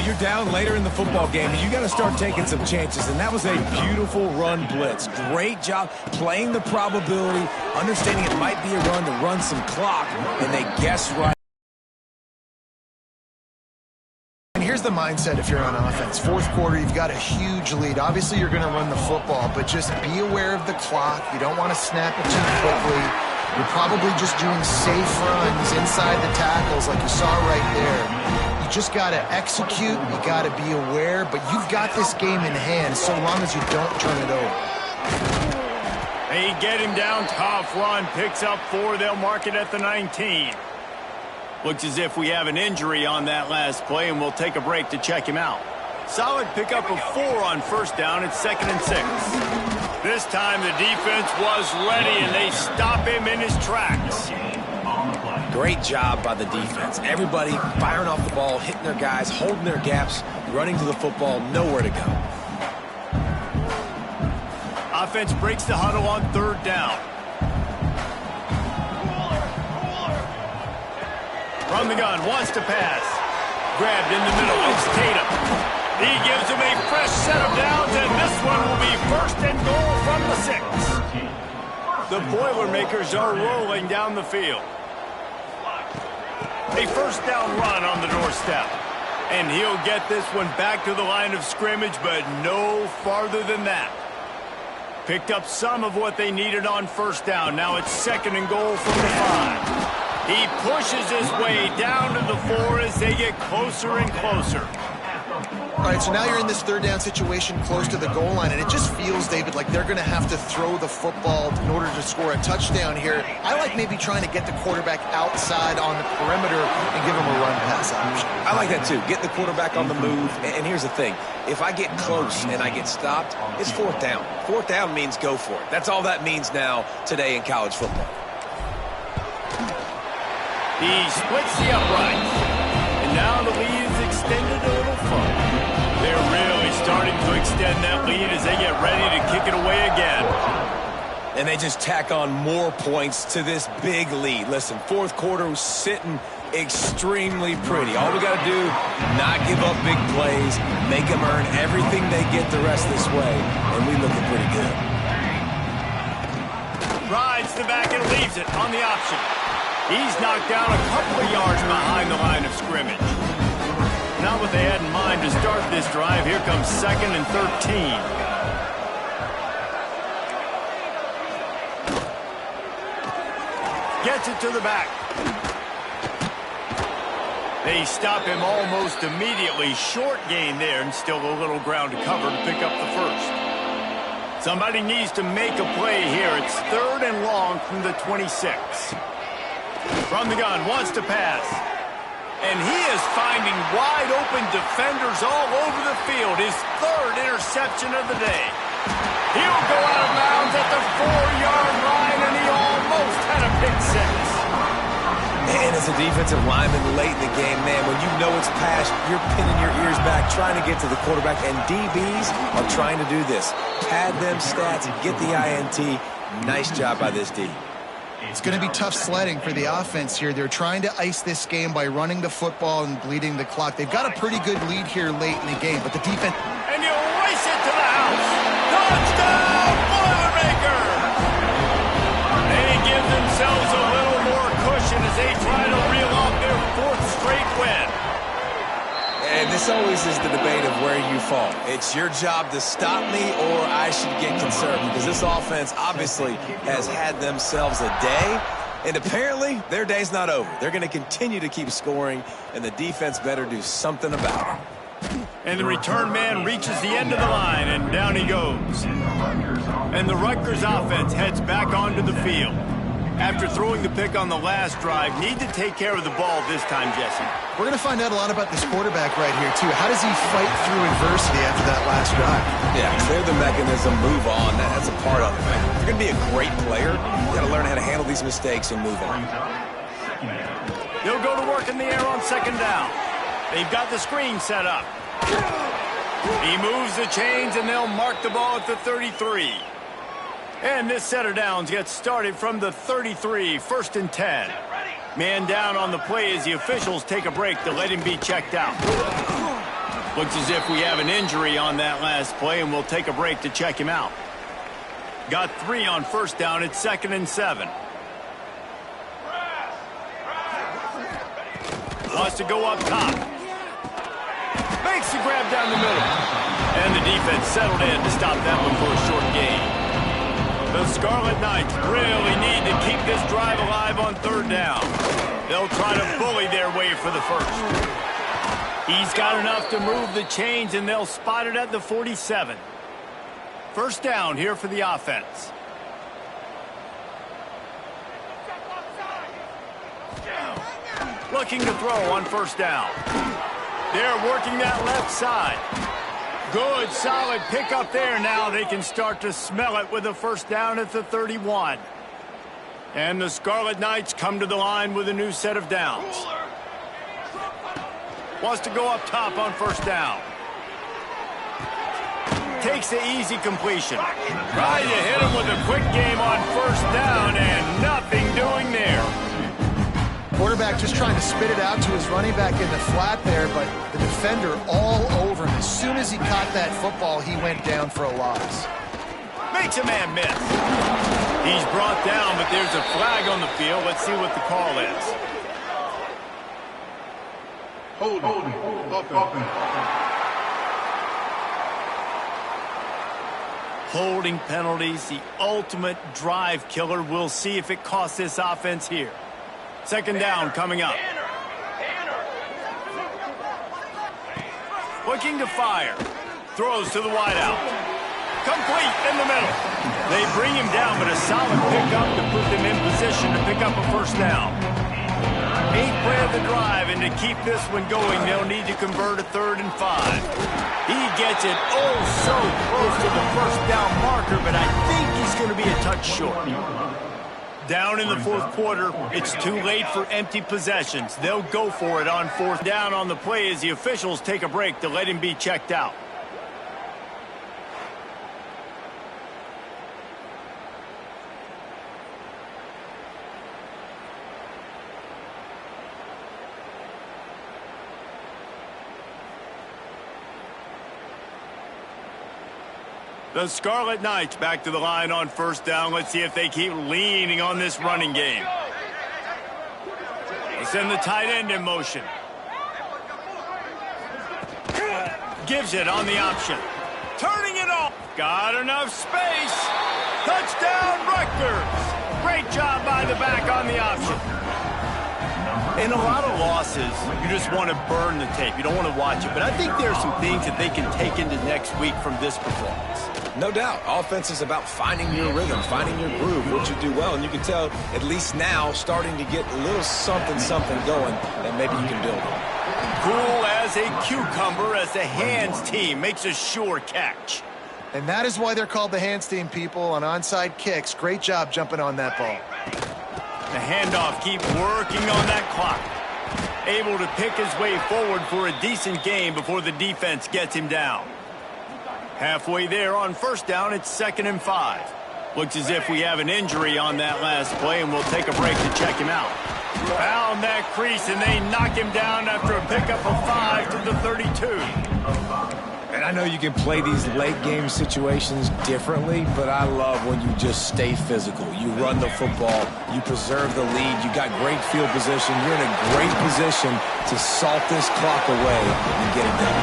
You're down later in the football game, and you got to start taking some chances, and that was a beautiful run blitz. Great job playing the probability, understanding it might be a run to run some clock, and they guessed right. And here's the mindset if you're on offense. Fourth quarter, you've got a huge lead. Obviously, you're going to run the football, but just be aware of the clock. You don't want to snap it too quickly. You're probably just doing safe runs inside the tackles like you saw right there. Just got to execute, you got to be aware, but you've got this game in hand so long as you don't turn it over. They get him down, tough run, picks up 4, they'll mark it at the 19. Looks as if we have an injury on that last play, and we'll take a break to check him out. Solid pickup of 4 on first down, it's second and 6. This time the defense was ready, and they stop him in his tracks. Great job by the defense. Everybody firing off the ball, hitting their guys, holding their gaps, running to the football, nowhere to go. offense breaks the huddle on third down. From the gun, wants to pass. Grabbed in the middle, it's Tatum. He gives him a fresh set of downs, and this one will be first and goal from the 6. The Boilermakers are rolling down the field. A first down run on the doorstep. And he'll get this one back to the line of scrimmage, but no farther than that. Picked up some of what they needed on first down. Now it's second and goal from the 5. He pushes his way down to the 4 as they get closer and closer. All right, so now you're in this third down situation close to the goal line, and it just feels, David, like they're going to have to throw the football in order to score a touchdown here. I like maybe trying to get the quarterback outside on the perimeter and give him a run-pass option. I like that, too. Get the quarterback on the move. And here's the thing. If I get close and I get stopped, it's fourth down. Fourth down means go for it. That's all that means now today in college football. He splits the uprights. And now the lead is extended a little further. They're really starting to extend that lead as they get ready to kick it away again. And they just tack on more points to this big lead. Listen, fourth quarter was sitting extremely pretty. All we got to do, not give up big plays, make them earn everything they get the rest this way, and we looking pretty good. Rides the back and leaves it on the option. He's knocked down a couple of yards behind the line of scrimmage. Not what they had in mind to start this drive. Here comes second and 13. Gets it to the back. They stop him almost immediately. Short gain there and still a little ground to cover to pick up the first. Somebody needs to make a play here. It's third and long from the 26. From the gun, wants to pass. And he is finding wide-open defenders all over the field. His third interception of the day. He'll go out of bounds at the 4-yard line, and he almost had a pick six. And as a defensive lineman late in the game, man, when you know it's past, you're pinning your ears back, trying to get to the quarterback, and DBs are trying to do this. Pad them stats and get the INT. Nice job by this D. It's going to be tough sledding for the offense here. They're trying to ice this game by running the football and bleeding the clock. They've got a pretty good lead here late in the game, but the defense... And you'll race it to the house. Touchdown, Boilermaker! They give themselves a little more cushion as they try to reel off their fourth straight win. And this always is the debate of where you fall. It's your job to stop me or I should get concerned, because this offense obviously has had themselves a day, and apparently their day's not over. They're going to continue to keep scoring, and the defense better do something about it. And the return man reaches the end of the line, and down he goes. And the Rutgers offense heads back onto the field. After throwing the pick on the last drive, need to take care of the ball this time, Jesse. We're going to find out a lot about this quarterback right here, too. How does he fight through adversity after that last drive? Yeah, clear the mechanism, move on. That's a part of it, man. If you're going to be a great player, you got to learn how to handle these mistakes and move on. They'll go to work in the air on second down. They've got the screen set up. He moves the chains, and they'll mark the ball at the 33. And this set of downs gets started from the 33, first and 10. Man down on the play as the officials take a break to let him be checked out. Looks as if we have an injury on that last play, and we'll take a break to check him out. Got 3 on first down. It's second and 7. Wants to go up top. Makes the grab down the middle. And the defense settled in to stop that one for a short gain. The Scarlet Knights really need to keep this drive alive on third down. They'll try to bully their way for the first. He's got enough to move the chains, and they'll spot it at the 47. First down here for the offense. Looking to throw on first down. They're working that left side. Good, solid pickup there. Now they can start to smell it with a first down at the 31. And the Scarlet Knights come to the line with a new set of downs. Wants to go up top on first down. takes the easy completion. Trying to hit him with a quick game on first down, and nothing doing there. Quarterback just trying to spit it out to his running back in the flat there, but the defender all over him. As soon as he caught that football, he went down for a loss. Makes a man miss. He's brought down, but there's a flag on the field. Let's see what the call is. Holding penalties, the ultimate drive killer. We'll see if it costs this offense here. Second down coming up. Looking to fire. Throws to the wideout. Complete in the middle. They bring him down, but a solid pickup to put them in position to pick up a first down. 8th play of the drive, and to keep this one going, they'll need to convert a 3rd and 5. He gets it so close to the first down marker, but I think he's going to be a touch short. Down in the 4th quarter, it's too late for empty possessions. They'll go for it on 4th down on the play as the officials take a break to let him be checked out. The Scarlet Knights back to the line on first down. Let's see if they keep leaning on this running game. They send the tight end in motion. Gives it on the option. Turning it off. Got enough space. Touchdown, Rutgers. Great job by the back on the option. In a lot of losses, you just want to burn the tape. You don't want to watch it. But I think there are some things that they can take into next week from this performance. No doubt. Offense is about finding your rhythm, finding your groove, what you do well. And you can tell, at least now, starting to get a little something going that maybe you can build on. Cool as a cucumber as the hands team makes a sure catch. And that is why they're called the hands team, people, on onside kicks. Great job jumping on that ball. The handoff keeps working on that clock. Able to pick his way forward for a decent game before the defense gets him down. Halfway there on first down, it's 2nd and 5. Looks as if we have an injury on that last play, and we'll take a break to check him out. Found that crease, and they knock him down after a pickup of 5 to the 32. And I know you can play these late game situations differently, but I love when you just stay physical. You run the football, you preserve the lead, you got great field position, you're in a great position to salt this clock away and get it done.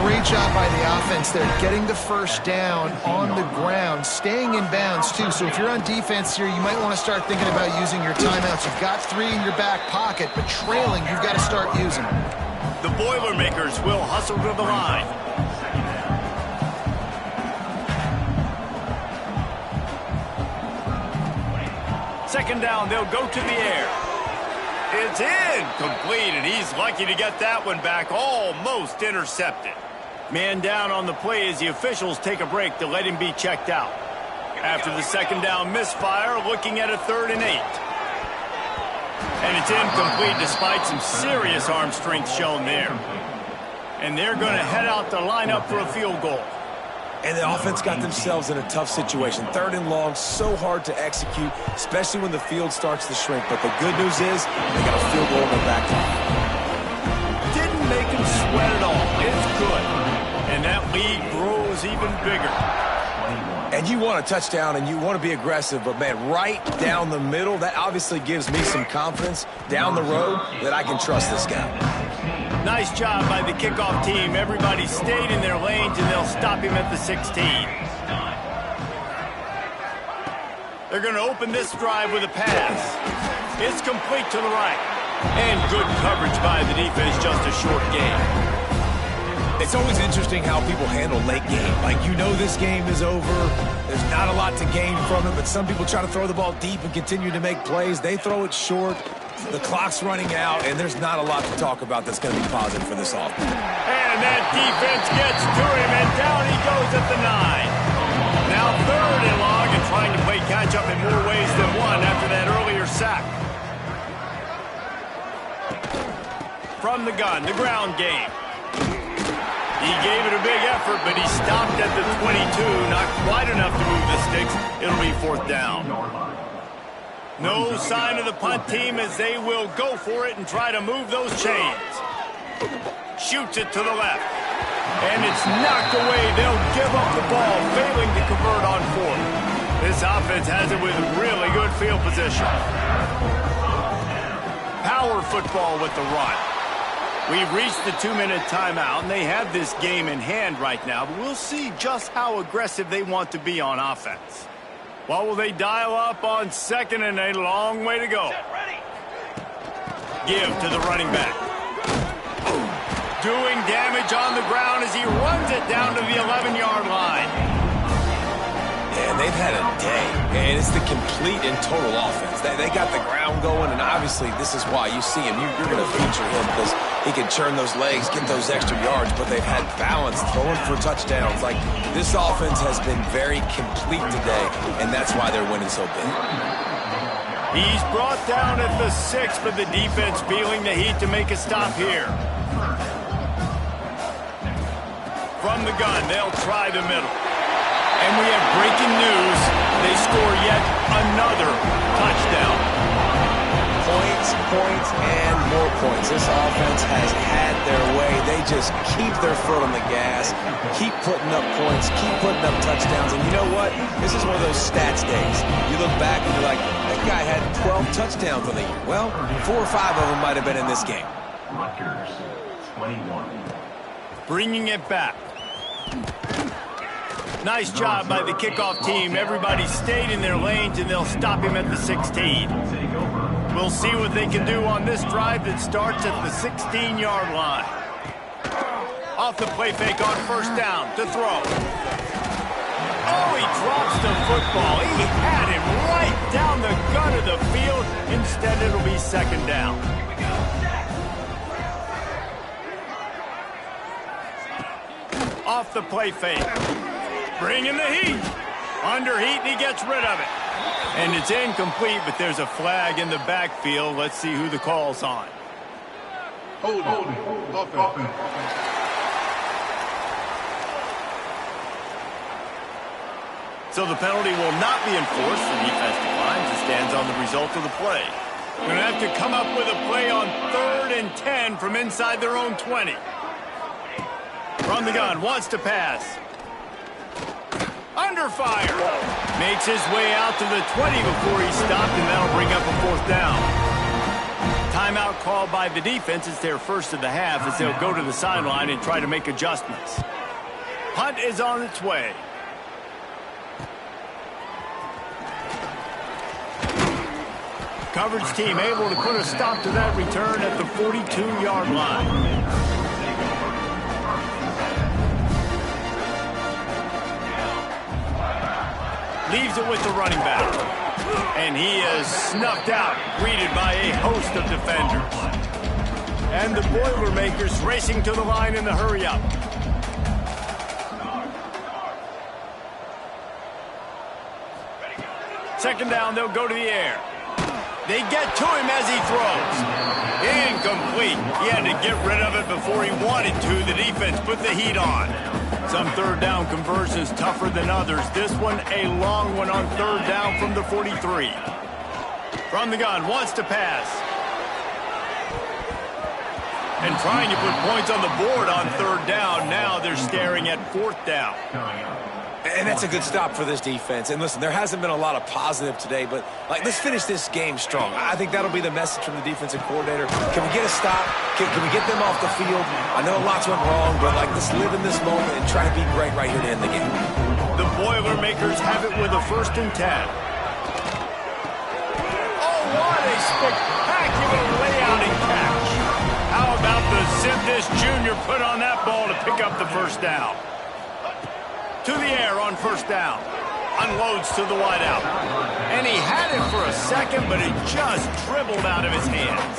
Great job by the offense there, getting the first down on the ground, staying in bounds too. So if you're on defense here, you might want to start thinking about using your timeouts. You've got 3 in your back pocket, but trailing, you've got to start using them. The Boilermakers will hustle to the line. Second down, they'll go to the air. It's incomplete, and he's lucky to get that one back, almost intercepted. Man down on the play as the officials take a break to let him be checked out. After the second down misfire, looking at a 3rd and 8. And it's incomplete despite some serious arm strength shown there. And they're going to head out to line up for a field goal. And the offense got themselves in a tough situation. 3rd and long, so hard to execute, especially when the field starts to shrink. But the good news is they got a field goal in their back pocket. Didn't make them sweat at all. It's good. And that lead grows even bigger. And you want a touchdown and you want to be aggressive, but, man, right down the middle, that obviously gives me some confidence down the road that I can trust this guy. Nice job by the kickoff team. Everybody stayed in their lanes, and they'll stop him at the 16. They're going to open this drive with a pass. It's complete to the right. And good coverage by the defense, just a short game. It's always interesting how people handle late game. Like, you know this game is over. There's not a lot to gain from it, but some people try to throw the ball deep and continue to make plays. They throw it short. The clock's running out, and there's not a lot to talk about that's going to be positive for this offense. And that defense gets to him, and down he goes at the 9. Now 3rd and long, and trying to play catch-up in more ways than one after that earlier sack. From the gun, the ground game. He gave it a big effort, but he stopped at the 22. Not quite enough to move the sticks. It'll be 4th down. No sign of the punt team as they will go for it and try to move those chains. Shoots it to the left. And it's knocked away. They'll give up the ball, failing to convert on 4th. This offense has it with really good field position. Power football with the run. We've reached the 2-minute timeout, and they have this game in hand right now, but we'll see just how aggressive they want to be on offense. What will they dial up on 2nd and a long way to go? Give to the running back. Doing damage on the ground as he runs it down to the 11-yard line. And they've had a day, and it's the complete and total offense. They got the ground going, and obviously this is why you see him. You're going to feature him because he can churn those legs, get those extra yards, but they've had balance, throwing for touchdowns. Like, this offense has been very complete today, and that's why they're winning so big. He's brought down at the 6, but the defense feeling the heat to make a stop here. From the gun, they'll try the middle. And we have breaking news. They score yet another touchdown. Points, and more points. This offense has had their way. They just keep their foot on the gas, keep putting up points, keep putting up touchdowns. And you know what? This is one of those stats days. You look back and you're like, that guy had 12 touchdowns on the year. Well, 4 or 5 of them might have been in this game. Rutgers, 21. Bringing it back. Nice job by the kickoff team. Everybody stayed in their lanes, and they'll stop him at the 16. We'll see what they can do on this drive that starts at the 16-yard line. Off the play fake on 1st down to throw. Oh, he drops the football. He had him right down the gut of the field. Instead, it'll be 2nd down. Off the play fake. Bringing the heat. Under heat, and he gets rid of it. And it's incomplete, but there's a flag in the backfield. Let's see who the call's on. Hold. So the penalty will not be enforced. The defense declines and stands on the result of the play. We're going to have to come up with a play on 3rd and 10 from inside their own 20. From the gun, wants to pass. Under fire. Makes his way out to the 20 before he stopped, and that'll bring up a 4th down. Timeout called by the defense. It's their first of the half as they'll go to the sideline and try to make adjustments. Punt is on its way. Coverage team able to put a stop to that return at the 42-yard line. Leaves it with the running back. And he is snuffed out, greeted by a host of defenders. And the Boilermakers racing to the line in the hurry-up. Second down, they'll go to the air. They get to him as he throws. Incomplete. He had to get rid of it before he wanted to. The defense put the heat on. Some 3rd down conversions tougher than others. This one a long one on 3rd down from the 43. From the gun, wants to pass. And trying to put points on the board on 3rd down. Now they're staring at 4th down. And that's a good stop for this defense. And listen, there hasn't been a lot of positive today, but let's finish this game strong. I think that'll be the message from the defensive coordinator. Can we get a stop? Can we get them off the field? I know lots went wrong, but let's live in this moment and try to be great right here to end the game. The Boilermakers have it with a 1st and 10. Oh, what a spectacular layout and catch. How about the zip this junior put on that ball to pick up the 1st down? To the air on 1st down. Unloads to the wideout. And he had it for a second, but it just dribbled out of his hands.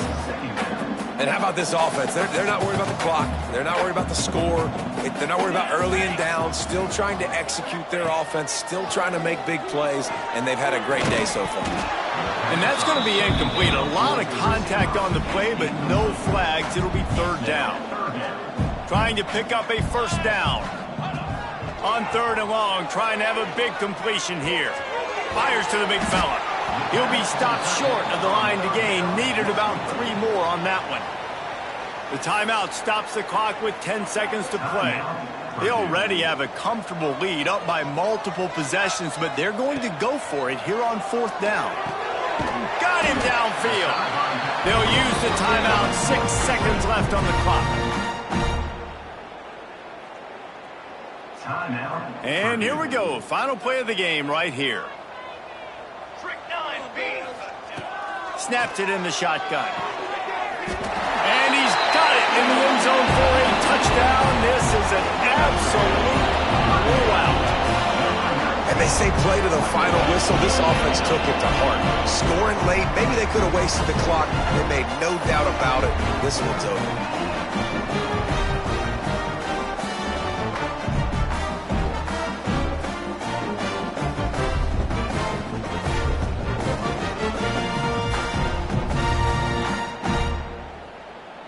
And how about this offense? They're not worried about the clock. They're not worried about the score. They're not worried about early and down. Still trying to execute their offense. Still trying to make big plays. And they've had a great day so far. And that's going to be incomplete. A lot of contact on the play, but no flags. It'll be 3rd down. trying to pick up a first down. On 3rd and long, trying to have a big completion here. Fires to the big fella. He'll be stopped short of the line to gain. Needed about 3 more on that one. The timeout stops the clock with 10 seconds to play. They already have a comfortable lead, up by multiple possessions, but they're going to go for it here on 4th down. Got him downfield. They'll use the timeout. 6 seconds left on the clock. And here we go. Final play of the game right here. Snapped it in the shotgun. And he's got it in the end zone for a touchdown. This is an absolute blowout. And they say play to the final whistle. This offense took it to heart. Scoring late, maybe they could have wasted the clock. They made no doubt about it. This one's over.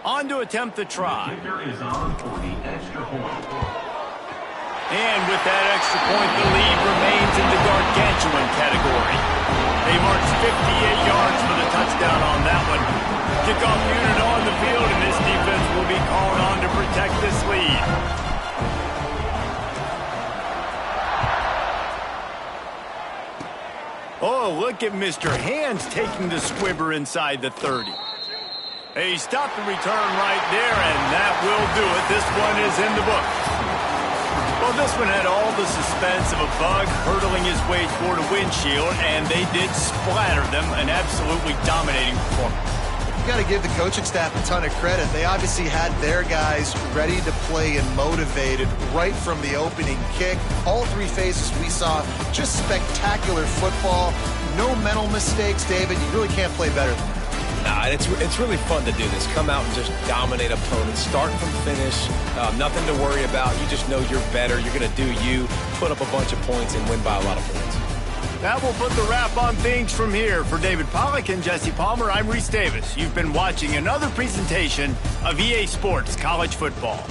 On to attempt the try. Kicker is on for the extra point. And with that extra point, the lead remains in the gargantuan category. They march 58 yards for the touchdown on that one. Kickoff unit on the field, and this defense will be called on to protect this lead. Oh, look at Mr. Hands taking the squibber inside the 30. He stopped the return right there, and that will do it. This one is in the book. Well, this one had all the suspense of a bug hurtling his way toward a windshield, and they did splatter them. An absolutely dominating performance. You got to give the coaching staff a ton of credit. They obviously had their guys ready to play and motivated right from the opening kick. All 3 phases we saw, just spectacular football. No mental mistakes, David. You really can't play better than that. Nah, it's really fun to do this. Come out and just dominate opponents. Start from finish. Nothing to worry about. You just know you're better. You're going to do you, put up a bunch of points, and win by a lot of points. That will put the wrap on things from here. For David Pollack and Jesse Palmer, I'm Reese Davis. You've been watching another presentation of EA Sports College Football.